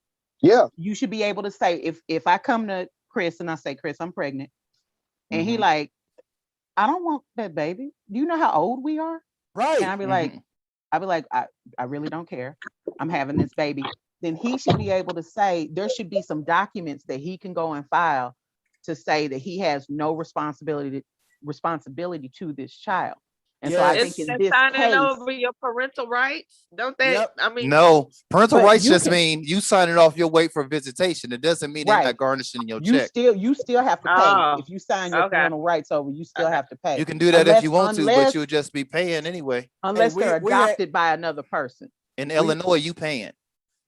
Yeah, You should be able to say, if I come to Chris and I say, Chris, I'm pregnant, and he Mhm. like, I don't want that baby. Do you know how old we are? And Right. I'd be like, I really don't care. I'm having this baby. Then he should be able to say, there should be some documents that he can go and file to say that he has no responsibility to this child. And so I Yes. Isn't think in that this signing case, over your parental rights? Don't they? Yep. I mean, No, parental but rights you just can, mean you signing off your wait for visitation. It doesn't mean they're right. not garnishing your You check. still have to pay. oh, If you sign your okay. parental rights over, you still have to pay. You can do that if you want to, but Unless you'll just be paying anyway. Hey, they're we had adopted by another person. In we Illinois, you paying.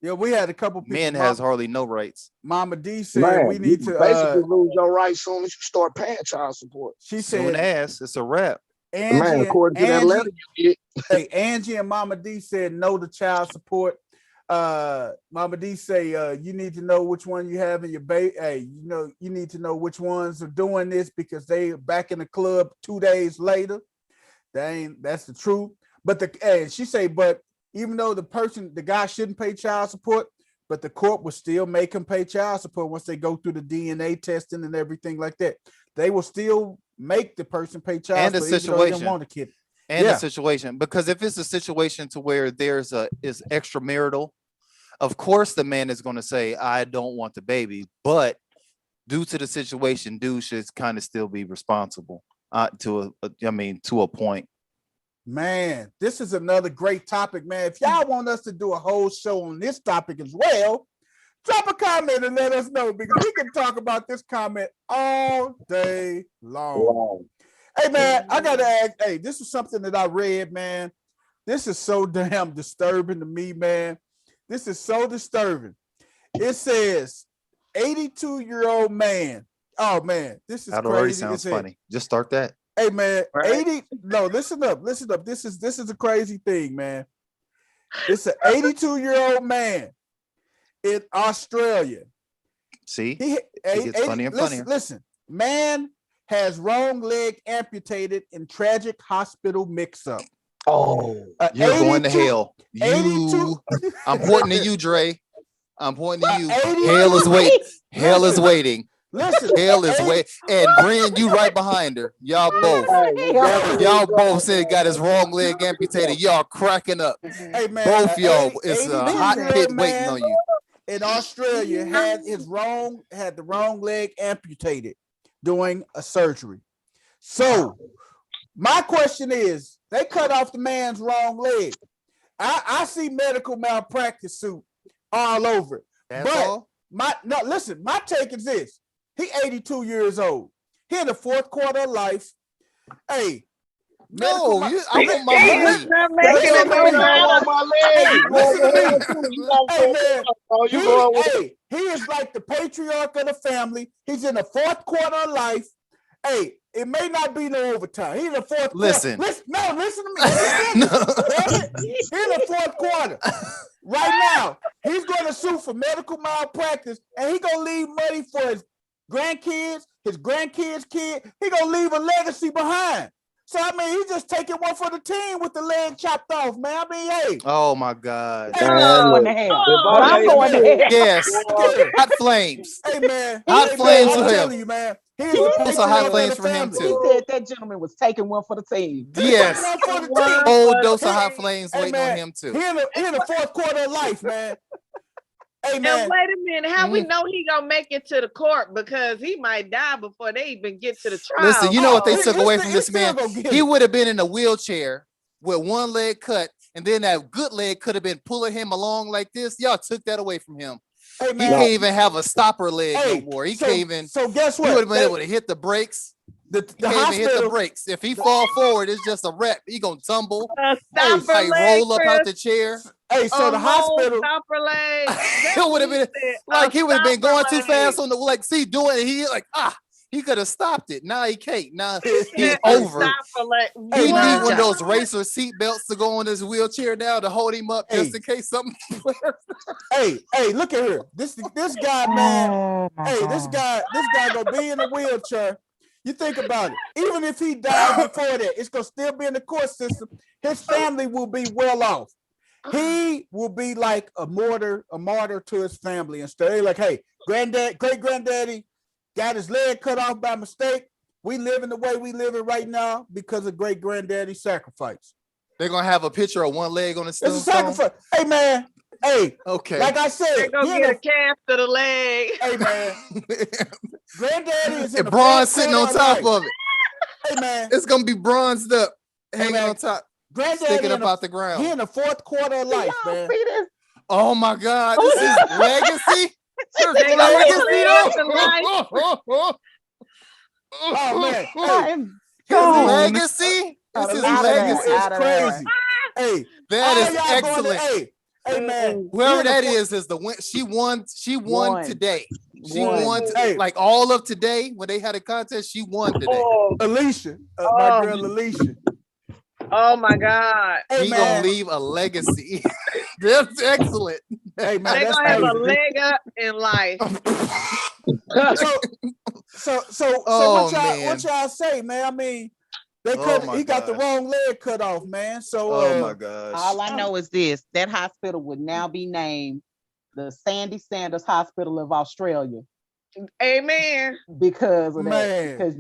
we had a couple people. Men has hardly no rights. Mama D said man. we You need to basically lose your rights soon as you start paying child support. she Soon said as it's a wrap. Man, according to that letter you get. Hey, Angie and Mama D said no to child support. Mama D say you need to know which one you have in your baby. Hey, you need to know which ones are doing this because they back in the club 2 days later. That's the truth. But she say, but even though the guy shouldn't pay child support, but the court will still make him pay child support once they go through the DNA testing and everything like that. They will still make the person pay child And the support even though they didn't situation. want a kid. and Yeah. the situation. Because if it's a situation to where is extramarital, of course the man is going to say, I don't want the baby, but due to the situation, dude should kind of still be responsible to a point. Man, this is another great topic, man. If y'all want us to do a whole show on this topic as well, drop a comment and let us know, because we can talk about this comment all day long. Wow. Hey, man, I got to ask, hey, this is something that I read, man. This is so damn disturbing to me, man. This is so disturbing. It says 82-year-old man. Oh, man, this is That crazy. already sounds funny. Just start that. Hey, man, Right. 80. No, listen up. This is a crazy thing, man. It's an 82-year-old man in Australia. See, it gets funny and funnier. Listen, man has wrong leg amputated in tragic hospital mix-up. Oh, You're going to 82 hell. 82 I'm pointing to you, Dre. I'm pointing to you. 82 Hell is waiting. Hell is Listen. waiting. Listen, Hell is waiting. And Brian, you right behind her. Y'all both. Y'all both said got his wrong leg amputated. Y'all cracking up. Hey, man, Both y'all. It's a hot 82-year-old pit waiting man on you. in Australia had the wrong leg amputated during a surgery. So my question is, they cut off the man's wrong leg. I see medical malpractice suit all over it. That's But all. my take is this. He 82 years old. He in the fourth quarter of life. Hey, No, medical I want my He money. is not Listen making to no me. matter. Hey, listen to me. You gotta Hey, go man, with- oh, you going with he is like the patriarch of the family. He's in the fourth quarter of life. Hey, it may not be no overtime. He's in the fourth Listen. quarter. Listen to me. Damn it. He's in the fourth quarter. Right now, he's going to sue for medical malpractice, and he's going to leave money for his grandkids, his grandkids' kid. He's going to leave a legacy behind. So, I mean, he's just taking one for the team with the leg chopped off, man. I mean, hey. Oh my God. Hey, Man, man. going look, to hell. if But I I'm made going to you- hell. Yes. Yeah. Hot flames. Hey, man. Hot Hey, flames man, I'm for him. telling you, man. He's He the said- Also hot patriarch flames of the for him, family. He too. said that gentleman was taking one for the team. Yes. One for the team. Whole dose of Hey, hot flames Hey, waiting on man, him too. He in the fourth quarter of life, man. Hey, And man. wait a minute, how we know he gonna make it to the court, because he might die before they even get to the trial. Listen, you know what they he- took he away still- from he this still man? gonna get He it. would have been in a wheelchair with one leg cut, and then that good leg could have been pulling him along like this. Y'all took that away from him. Hey, He man. can't even have a stopper leg Hey, no more. He so, can't even. So guess He what? would have been able to hit the brakes. The He can't even hit the hospital. brakes. If he fall forward, it's just a wrap. He gonna tumble. Stopper Like leg, roll up out the chair. Hey, so the hospital. Stopper leg. It would have been like he would have been going too fast on the doing it. He he could have stopped it. Now he can't. Now he's over. Stopper leg. Hey, He man. need one of those racer seat belts to go on his wheelchair now to hold him up just Hey. in case something. Hey, look at here. This guy, man. Oh, my Hey, this God. guy gonna be in a wheelchair. You think about it. Even if he dies before that, it's gonna still be in the court system. His family will be well off. He will be like a martyr to his family and stuff. They like, hey, great granddaddy got his leg cut off by mistake. We living the way we living right now because of great granddaddy's sacrifice. They're gonna have a picture of one leg on his It's a tombstone. sacrifice. Hey, man. Hey, Okay. like I They're said, gonna he in get a the- cast of the leg. hey, man. Granddaddy is in And the bronze fourth sitting on quarter top life. of it. Hey, man. It's gonna be bronzed up, hanging man. on top, Granddaddy sticking in up the- out the ground. He in the fourth quarter of life, Y'all man. see this? Oh my God, this is legacy. There's They gonna legacy live though. the Oh, man. I Hey, am His gone. legacy. This is Out of there. legacy. it's Out of there. crazy. Hey, That all is y'all going excellent. to, hey, man. Whoever he in the that fourth- is the win. She won Won. today. She Won. won Hey. like all of today when they had a contest. She won today. Oh, Alicia, my Oh. girl Alicia. oh my God. Hey, He man. gonna leave a legacy. That's excellent. Hey, man, They're that's gonna have a crazy. leg up in life. So Oh, what y'all say, man? I mean, Oh, my he got the gosh. wrong leg cut off, man. So Oh my gosh. All I know is this: that hospital would now be named the Sandy Sanders Hospital of Australia Amen. because of that. Man. Because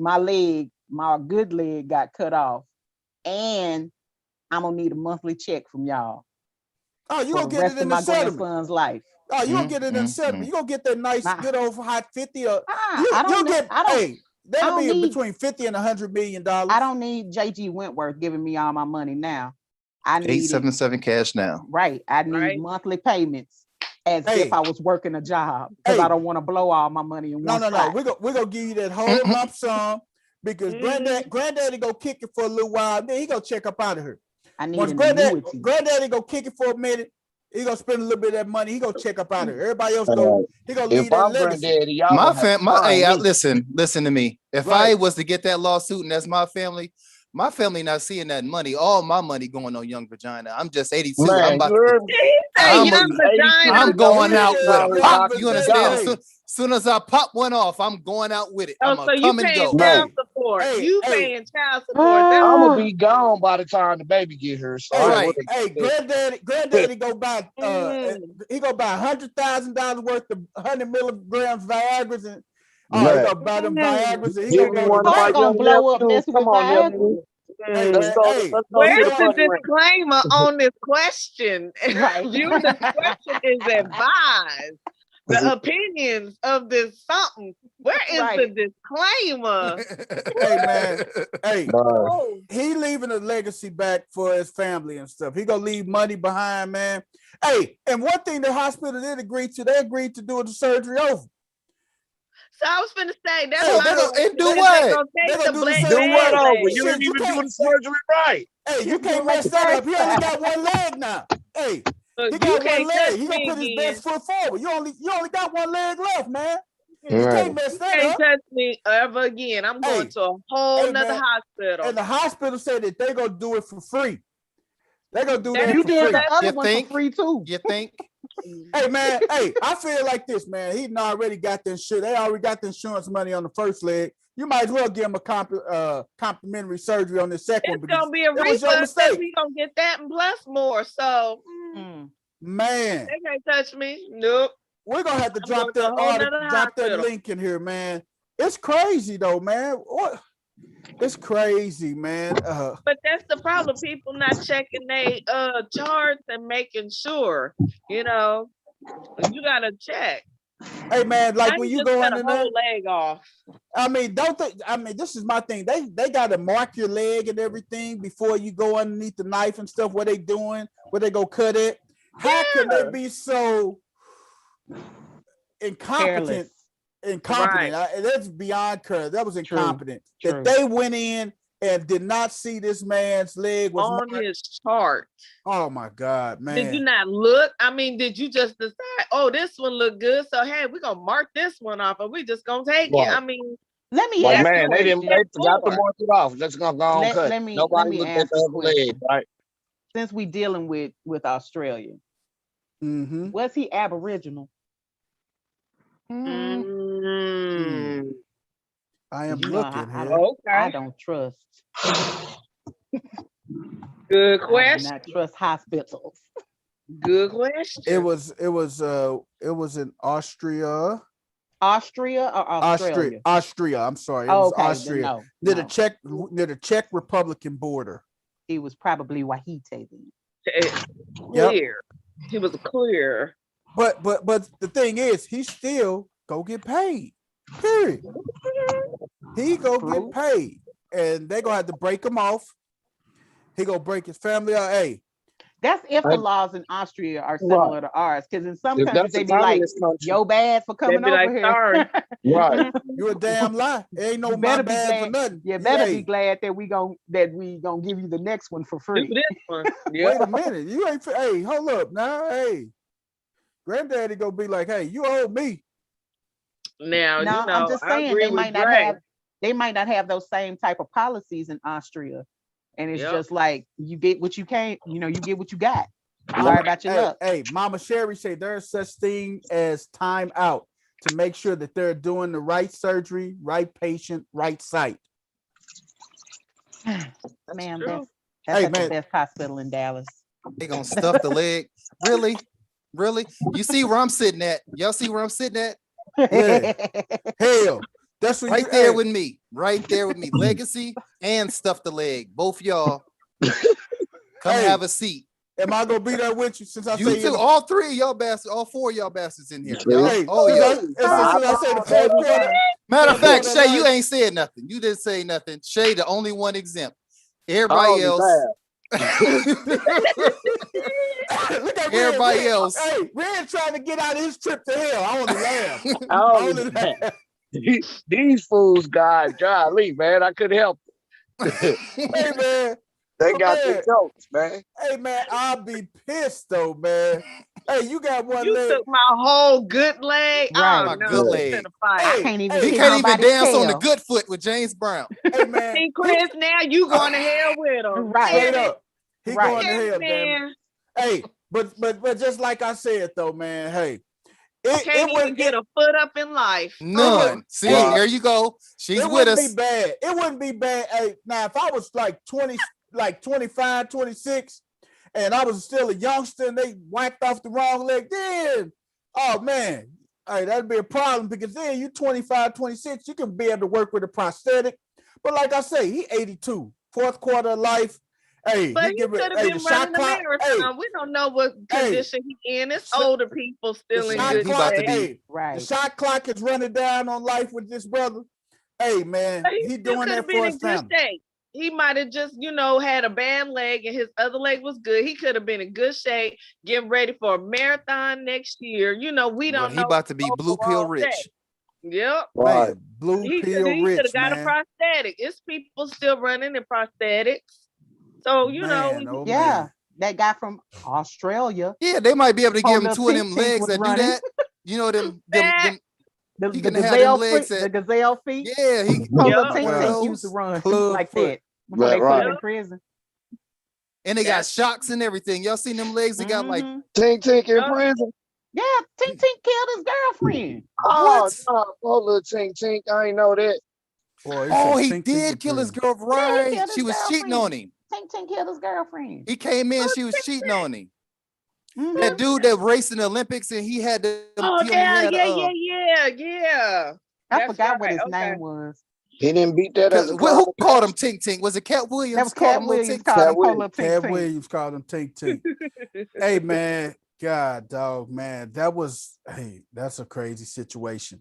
my good leg got cut off, and I'm gonna need a monthly check from y'all Oh, you for gonna the get rest it of in the my settlement. grandson's life. Oh, you gonna get it in the settlement. You gonna get that nice, Nah. good old hot 50 or I you'll don't. get. I don't. Hey, that'll don't be need- between $50 and $100 million. I don't need JG Wentworth giving me all my money now. I need 877 cash now. Right. I need Right. monthly payments as Hey. if I was working a job because Hey. I don't want to blow all my money in one No. spot. We're gonna give you that whole lump sum because granddaddy go kick it for a little while, then he gonna check up out of here. I need Once an granddaddy annuity. go kick it for a minute, he gonna spend a little bit of that money. He gonna check up out of here. Everybody else he gonna If leave that I'm legacy. granddaddy, y'all My gonna have to family, find me. listen to me. If Right. I was to get that lawsuit and that's my family not seeing that money. All my money going on Young Vagina. I'm just 82. Man, I'm about you heard me? Hey, I'm young a- vagina. I'm going out with a Young pop. Vagina. You understand? Hey. Soon as I pop one off, I'm going out with it. Oh, I'm so gonna you come and paying go. child Hey, support? hey, You hey. paying child support? That's I'm gonna be gone by the time the baby get here. So I Right. ain't Granddaddy go buy Mm. he go buy $100,000 worth of 100 milligrams Viagra's and he Man, gonna buy them Viagra's and he give gonna me go one to of my Heart gonna young blow up nephews. messing Come with on, Viagra. nephew. Hey, Let's man, go. hey, Let's go he to Where's the going, the fun ring. disclaimer on this question? Right. Viewer discretion is advised. The opinions of this something. Where is Right. the disclaimer? hey man, hey, Man, Oh, he leaving a legacy back for his family and stuff. He gonna leave money behind, man. Hey, and one thing the hospital did agree to, they agreed to do the surgery over. so I was finna say that's Hey, my they gonna- question. do Is what? they gonna They take gonna the do the black surgery. do what bag over? leg? You Shit, didn't you even do can't- the surgery right. Hey, you You can't do mess it that up. He only first. got one leg now. Hey, he You got one can't leg. touch He gonna me put his again. best foot forward. You only got one leg left, man. You Man, can't mess You that can't up. touch me ever again. I'm going Hey, to a whole hey, nother man. hospital. And the hospital said that they gonna do it for free. They gonna do That- that You for did free. the other You one think? for free too. You think? Hey man, hey, I feel like this, man. He already got the insurance. They already got the insurance money on the first leg. You might as well give him a complimentary surgery on the second one It's because gonna be a it was your refund because mistake, we gonna get that and plus more. So man. they can't touch me. Nope. We're gonna have to I'm drop going to a that whole article, nother drop that hospital. link in here, man. It's crazy though, man. What? It's crazy, man. But that's the problem. People not checking they charts and making sure. You know, you gotta check. Hey man, like I when ain't you just go cut in a there, whole leg off. I mean, don't they? I mean, this is my thing. They got to mark your leg and everything before you go underneath the knife and stuff. What they doing? Where they go cut it? How can they be so incompetent? Careless. That's beyond curve. That was True. incompetent. True. That they went in and did not see this man's leg was On marked. his chart. Oh my God, man! Did you not look? I mean, did you just decide, oh, this one look good, so hey, we're gonna mark this one off and we just gonna take it? Right. I mean, Let me Like, ask man, a they question. forgot to for? mark it off. Let's go on Let- cut. let me- Nobody let me looked at ask the a other leg, question. right? Since we dealing with Australia, Mhm. was he Aboriginal? Mm, I am You know, looking I here. okay. don't trust. Good I do question. not trust hospitals. Good question. It was in Austria. Austria or Australia? Austria. I'm sorry. It Oh, was okay, then Austria. no, Near no. the Czech Republican border. He was probably Wahite then. Clear. He was clear. But the thing is, he still go get paid. Period. He go True. get paid, and they gonna have to break him off. He gonna break his family out. Hey, That's if the I- laws in Austria are similar to ours. Because in some If countries that's a they be like, communist country, "Yo, bad for coming be over like, here." "Sorry." right? you a damn lie. It ain't no You my better be bad for glad. nothing. You better Hey, be glad that we gonna give you the next one for Do free. this one. Wait Yeah. a minute. You ain't. Hey, hold up now. Hey, granddaddy gonna be like, hey, you owe me. Now, No, you know, I'm just I saying agree they with might not Dre. have those same type of policies in Austria. And it's Yep. just like you get what you can't, you get what you got. Mama- Sorry about your hey, luck. Hey, Mama Sherry say there's such thing as time out to make sure that they're doing the right surgery, right patient, right site. Man, true. that's Hey, at the man. best hospital in Dallas. They gonna stuff the leg. Really? You see where I'm sitting at? Y'all see where I'm sitting at? Yeah. Hell, that's what Right you. there Hey, with me. Right there with me. Legacy and stuff the leg. Both y'all. Come Hey. have a seat. Am I gonna be there with you since I You say too. All 3 of y'all bastards, all 4 of y'all bastards in here. See? Y'all, Hey, oh since yeah. since I say the There fourth we quarter. go. Matter of fourth fact, quarter Shay, you life. ain't said nothing. You didn't say nothing. Shay, the only one exempt. I Everybody only else. Look at Everybody Red. else. Hey, Red trying to get out of his trip to hell. I only laugh. I I only only laugh. these fools got golly, man. I couldn't help it. Hey man, They but got man, the jokes, man. hey man, I'll be pissed though, man. Hey, you got one You leg. took my whole good leg. Right. Oh My no, good we leg. finna fight. I Hey, can't even hey, He kick can't even nobody's dance on the tail. good foot with James Brown. Hey man, See, Chris, now you going to hell with him. Right. straight Damn it. up. He Right. going to Damn it, hell, damn it. man. Hey, but just like I said though, man, hey, Can't even wouldn't get a foot up in life. None. See, Right. there you go. She's it with wouldn't us. be bad. It wouldn't be bad. Hey, now if I was like 20, like 25, 26, and I was still a youngster and they wiped off the wrong leg, then oh man, hey, that'd be a problem because then you 25, 26, you can be able to work with a prosthetic. But like I say, he 82, fourth quarter of life. Hey, But he he give it. could have Hey, the been shot running the clock. Hey, marathon. We don't know what Hey. condition he in. It's So- older people the still in shot good he about to shape. be- clock. Hey, the Right. shot clock is running down on life with this brother. Hey man, But he he still doing could that have for been his in good family. shape. He might have just, had a bad leg and his other leg was good. He could have been in good shape, getting ready for a marathon next year. We But don't he know. about to be blue pill rich. Yep. Right. Man, blue He could pill rich, have got a man. prosthetic. It's people still running in prosthetics. So, Man, oh Yeah. man. That guy from Australia. Yeah, they might be able to give him Little 2 of them Tink Tink legs was that running. do that. You know them That- The, He the can have them gazelle legs feet. that- The gazelle feet. yeah, he Polo Yep. Tink One of Tink those. used to run Club like foot. that before they put Right. him in prison. and they got That's- shocks and everything. Y'all seen them legs? They got like Mhm. Tink Tink in Yep. prison. Yeah, Tink Tink killed his girlfriend. Oh what? no, poor little Tink Tink. I ain't know that. Boy, Oh, said he Tink Tink did in kill his prison. girl, right? killed She his was cheating on girlfriend. him. Tink Tink killed his girlfriend. He came in, she was cheating on him. Mhm. That dude that raced in the Olympics and he had the Oh, he only yeah, had I That's forgot what right, his okay. name was. He didn't beat that as a who grown called man. him Tink Tink? Was it Cat Williams? That was Called Cat him Little Williams Tink called Cat him Williams. Polo Tink Cat Tink. Williams called him Tink Tink. Hey man, God dog, man, that's a crazy situation.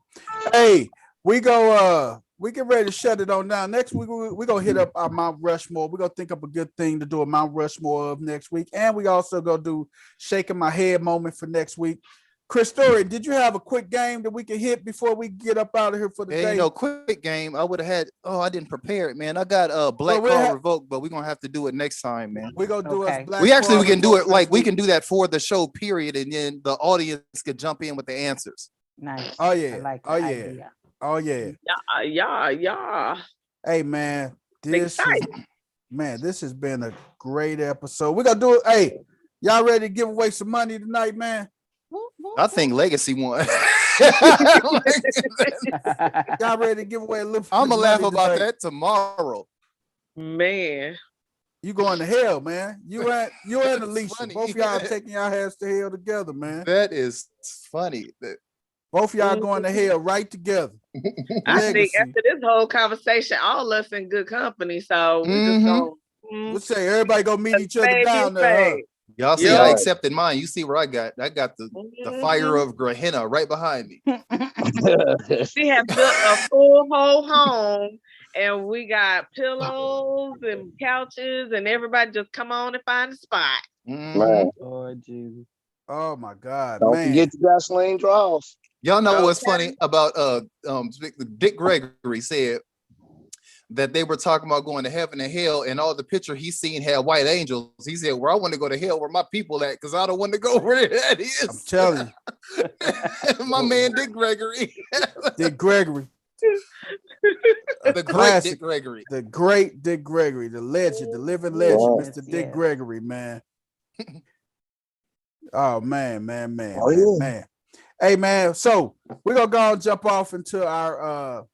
Hey, we get ready to shut it on down. Next week we gonna hit up our Mount Rushmore. We're gonna think up a good thing to do a Mount Rushmore of next week, and we also gonna do shaking my head moment for next week. Chris Story, did you have a quick game that we can hit before we get up out of here for the Hey, day? quick game. I would have had. Oh, I didn't prepare it, man. I got black we card ha- revoked, but we're gonna have to do it next time, man. We're gonna do Okay. us black. We card can do revolt it like next we week. can do that for the show, period, and then the audience could jump in with the answers. Nice. Oh yeah. I like the Oh, yeah. idea. Oh yeah. Yeah. Hey man, this Exciting. has been a great episode. We're gonna do it. Hey, y'all ready to give away some money tonight, man? Whoop, whoop, I think Legacy won. Y'all ready to give away a little? I'm gonna laugh money about tonight? that tomorrow. Man. You going to hell, man. You and That's Alicia. funny. Both of y'all taking y'all heads to hell together, man. That is funny. Both of y'all going to hell right together. I think Legacy. after this whole conversation, all us in good company. So we just Mhm. gonna Let's say everybody go meet each other fade down be there. Huh? fade. Y'all see, Yeah. I accepted mine. You see where I got? I got the fire Mhm. of Gehenna right behind me. We have built a full whole home, and we got pillows and couches, and everybody just come on and find a spot. Mhm. Man, Lord Jesus. Oh my God, don't man. forget your gasoline draws. Y'all know what's Okay. funny about Dick Gregory said that they were talking about going to heaven and hell, and all the picture he seen had white angels. He said, "Where I want to go to hell, where my people at, because I don't want to go where that I'm is." telling My man Dick Gregory, you, Dick Gregory, the great classic. Dick Gregory. the great Dick Gregory, the legend, the living legend, Wow. Mr. Dick Yes. Gregory, man. Oh man. Oh, yeah. Man. Hey man, so we're gonna go and jump off into our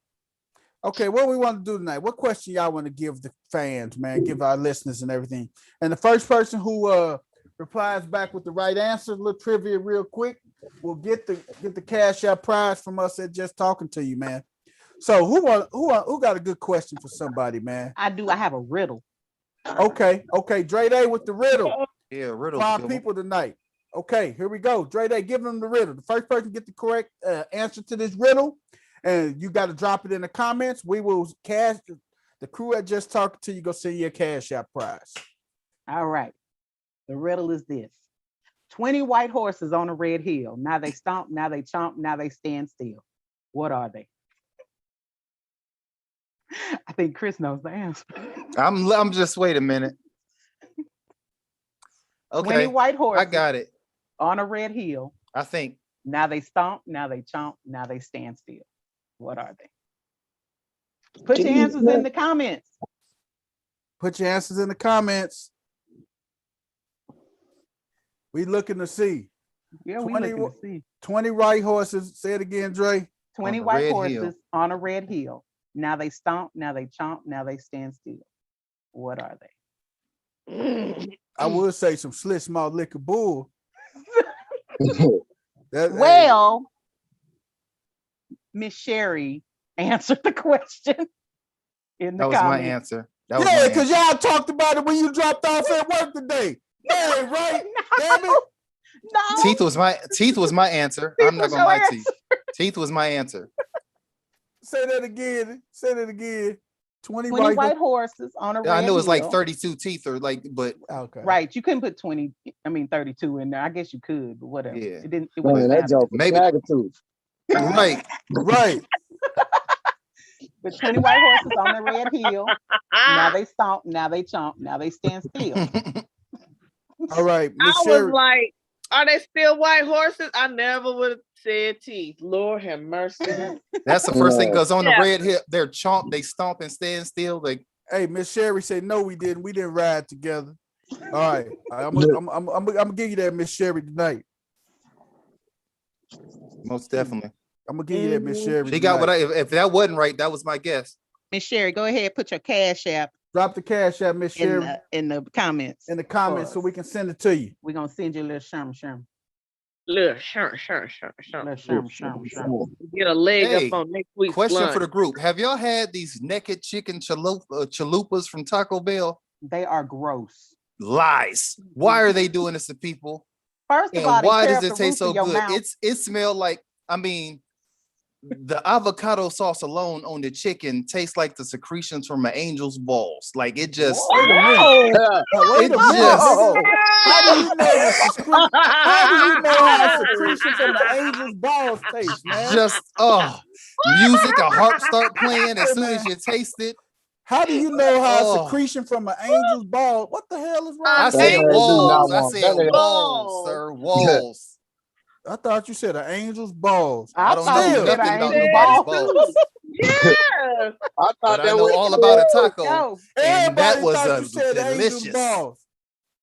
okay, what we want to do tonight. What question y'all want to give the fans, man? Give our listeners and everything. And the first person who replies back with the right answer, a little trivia real quick, will get the cash out prize from us at Just Talking to You, man. So who got a good question for somebody, man? I do. I have a riddle. Okay, okay. Dre Day with the riddle. Yeah, riddle. 5 people tonight. Okay, here we go. Dre Day, give them the riddle. The first person to get the correct answer to this riddle, and you got to drop it in the comments. We will cash the crew that just talked to you. Go send you a cash out prize. All right. The riddle is this: 20 white horses on a red hill. Now they stomp, now they chomp, now they stand still. What are they? I think Chris knows the answer. I'm just wait a minute. 20 Okay, white horses I got it. on a red hill. I think Now they stomp, now they chomp, now they stand still. What are they? Put your answers in the comments. Put your answers in the comments. We looking to see. Yeah, we 20 looking to see. 20 white horses. Say it again, Dre. 20 On a white red horses hill. on a red hill. Now they stomp, now they chomp, now they stand still. What are they? I would say some slit malt liquor bull. That, Well, Miss Sherry answered the question in the that was my comments. answer. That was my yeah, because answer. y'all talked about it when you dropped off at work today. Yeah, right? Damn it. No, Teeth was my answer. I'm not was gonna your lie to you. Teeth was my answer. Say that again. Say that again. 20 20 white white horses on a red I know it's like hill. 32 teeth or like, but Okay. Right, you couldn't put 32 in there. I guess you could, but whatever. Yeah. It didn't. It Man, wasn't that matter. joke was Maybe- Snaggletooth. right. Right. But 20 white horses on the red hill. Now they stomp, now they chomp, now they stand still. All right. Miss I Sherry. was like, are they still white horses? I never would have said teeth. Lord have mercy. That's the first thing, because on the Yeah. red hill, they're chomp, they stomp and stand still. Like, Hey, Miss Sherry said, no, we didn't. We didn't ride together. All right. I'm gonna give you that, Miss Sherry, tonight. most definitely. I'm gonna give you that, Miss Mhm. Sherry. She got what tonight. if that wasn't right, that was my guess. Miss Sherry, go ahead, put your cash app Drop the cash out, Miss Sherry, in the comments. in the comments so we can send it to you. We're gonna send you a little sherm. Look, sure. Little sherm. Get a leg Hey, up on next week's Question lunch. for the group: have y'all had these naked chicken chalupas from Taco Bell? They are gross. Lies. Why are they doing this to people? First of And all, they why tear does up it the taste roof of so your good? mouth. It smelled like, I mean, the avocado sauce alone on the chicken tastes like the secretions from an angel's balls. Like it just, Wait a minute. Wait a It minute. just- nigga. How do you know how do you know how secretion from the angel's balls taste, man? just music, a harp start playing as soon as you taste it. How do you know how Oh. secretion from an angel's ball? What the hell is wrong? I with That said you? man do not walls. I want- said that nigga- walls, sir. Walls. I thought you said an angel's balls. I don't thought you know said nothing an about angel's nobody's balls. balls, Yeah. I thought but I that know was all about a taco, Yo, and that Everybody was thought you said angel's delicious. balls.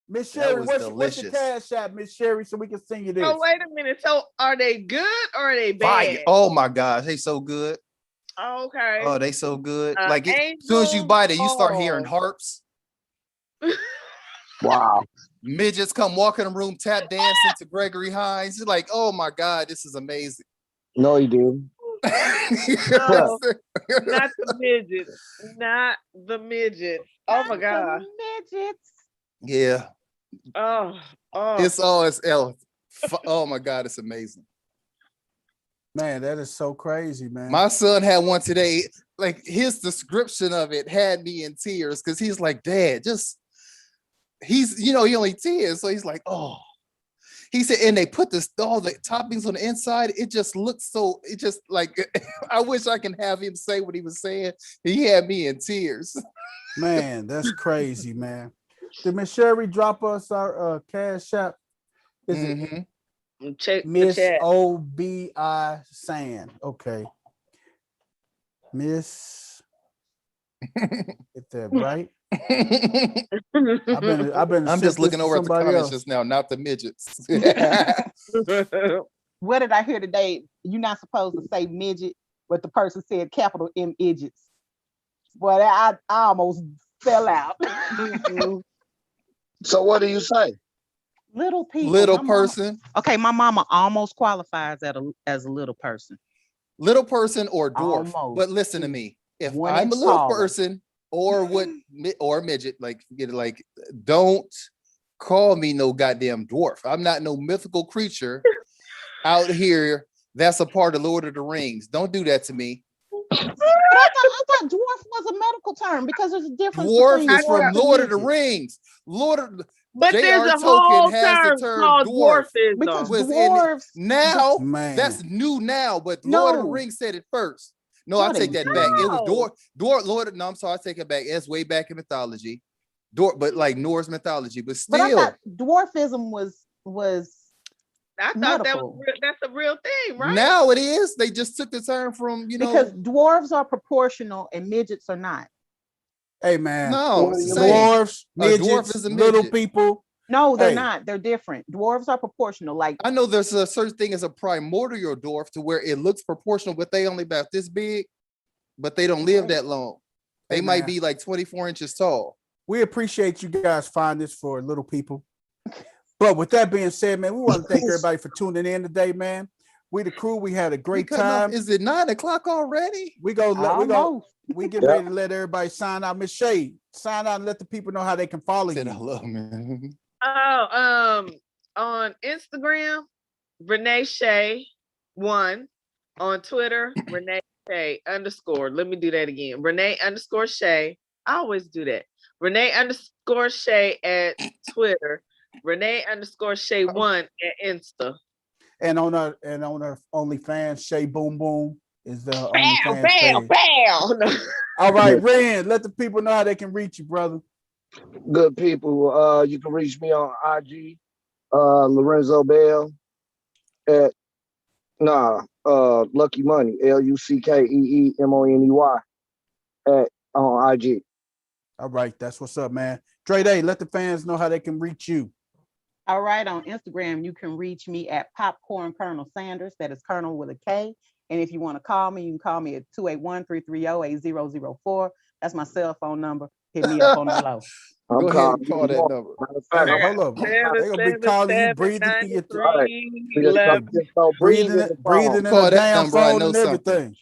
Miss That Sherry, was what's your delicious. cash app, Miss Sherry, so we can send you this? So wait a minute. So are they good or are they Fire. bad? Oh my gosh, they so good. Okay. Oh, they so good. An Like as soon as you bite it, you start hearing angel harps. wow. Midgets come walk in the room, tap dancing to Gregory Hines. You're like, oh my God, this is amazing. No, he didn't. No, not the midget. Not the midget. Oh my God. midgets. Yeah, Oh. it's oh my God, it's amazing. Man, that is so crazy, man. My son had one today. Like his description of it had me in tears because he's like, Dad, he only 10, so he's like, oh. He said, and they put all the toppings on the inside. It just looks so. It just like I wish I can have him say what he was saying. He had me in tears. Man, that's crazy, man. Did Miss Sherry drop us our cash app? Is it Mhm. Check the Miss chat. OBI Sand? Okay. Miss, get that right. I've been I'm just looking over at the comments else. just now, not the midgets. What did I hear today? You're not supposed to say midget, but the person said capital M idiots. But I almost fell out. So what do you say? Little people. Little My mama- person, Okay, my mama almost qualifies as a little person. little person or dwarf. Almost. But listen to me. If One I'm inch a little taller. person or what, or midget, like, you know, like, don't call me no goddamn dwarf. I'm not no mythical creature out here that's a part of Lord of the Rings. Don't do that to me. But I thought dwarf was a medical term because there's a difference Dwarf between is dwarf from and Lord of the midget. Rings. But there's J.R. a Tolkien whole has the term term called dwarf. Because dwarfism. Was dwarves now Man. that's new now, but Lord of the No. Rings said it first. No, No, I they take that didn't. back. It was No. Lord. No, I'm sorry, I take it back. It's way back in mythology. But like Norse mythology, but But I still. thought dwarfism was I thought medical. that's a real thing, right? Now it is. They just took the term from, Because dwarves are proportional and midgets are not. Hey man, no, it's the same. dwarfs, A dwarf midgets, is a little midget. people. No, they're Hey. not. They're different. Dwarves are proportional. Like I know there's a certain thing as a primordial dwarf to where it looks proportional, but they only about this big, but they don't live that long. They Hey, might man. be like 24 inches tall. We appreciate you guys find this for little people. But with that being said, man, we want to thank everybody for tuning in today, man. We the crew, we had a great time. Is it 9 o'clock already? We getting almost. ready to let everybody sign out. Miss Shay, sign out and let the people know how they can follow Said you. hello, man. Oh, on Instagram, Renee Shea 1. On Twitter, Renee Shea _ Let me do that again. Renee _ Shea. I always do that. Renee _ Shea at Twitter. Renee _ Shea 1 at Insta. And on our OnlyFans, Shay Boom Boom is the Bow, OnlyFans bow, page. bow. All right, Ren, let the people know how they can reach you, brother. Good people. You can reach me on IG, Lorenzo Bell at Lucky Money, LuckeeMoney on IG. All right, that's what's up, man. Dre Day, let the fans know how they can reach you. All right, on Instagram, you can reach me at Popcorn Colonel Sanders. That is Colonel with a K. And if you want to call me, you can call me at 281-330-8004. That's my cell phone number. Hit me up on the low. Go ahead and call that number. Hey, hold up. They're gonna be calling you, breathing through your breathing in Call a that damn number, I phone know and everything.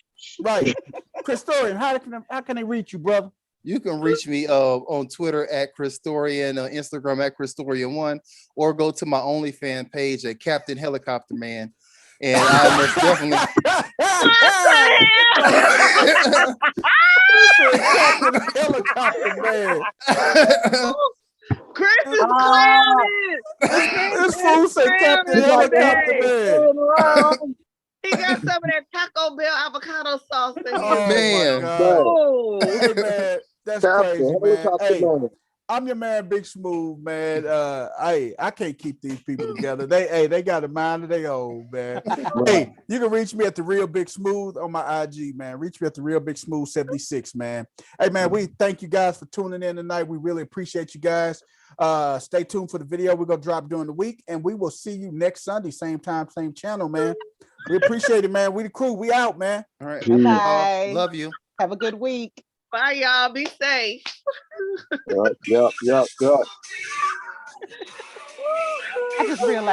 Right. Christorian, how can they reach you, brother? You can reach me on Twitter at Christorian, Instagram at Christorian1, or go to my OnlyFans page at Captain Helicopter Man. And I most definitely Helicopter Man. Chris is clowning. This fool said Captain Helicopter Man. He got some of that Taco Bell avocado sauce in Oh here. Man. my God. Oh. Hey man, that's crazy, man. Hey, I'm your man, Big Smooth, man. I can't keep these people together. They got a mind of their own, man. Hey, you can reach me at the Real Big Smooth on my IG, man. Reach me at the Real Big Smooth 76, man. Hey, man, we thank you guys for tuning in tonight. We really appreciate you guys. Stay tuned for the video we're gonna drop during the week, and we will see you next Sunday, same time, same channel, man. We appreciate it, man. We the crew. We out, man. All right. Bye. Love you. Have a good week. Bye, y'all. Be safe. Yep. I just realized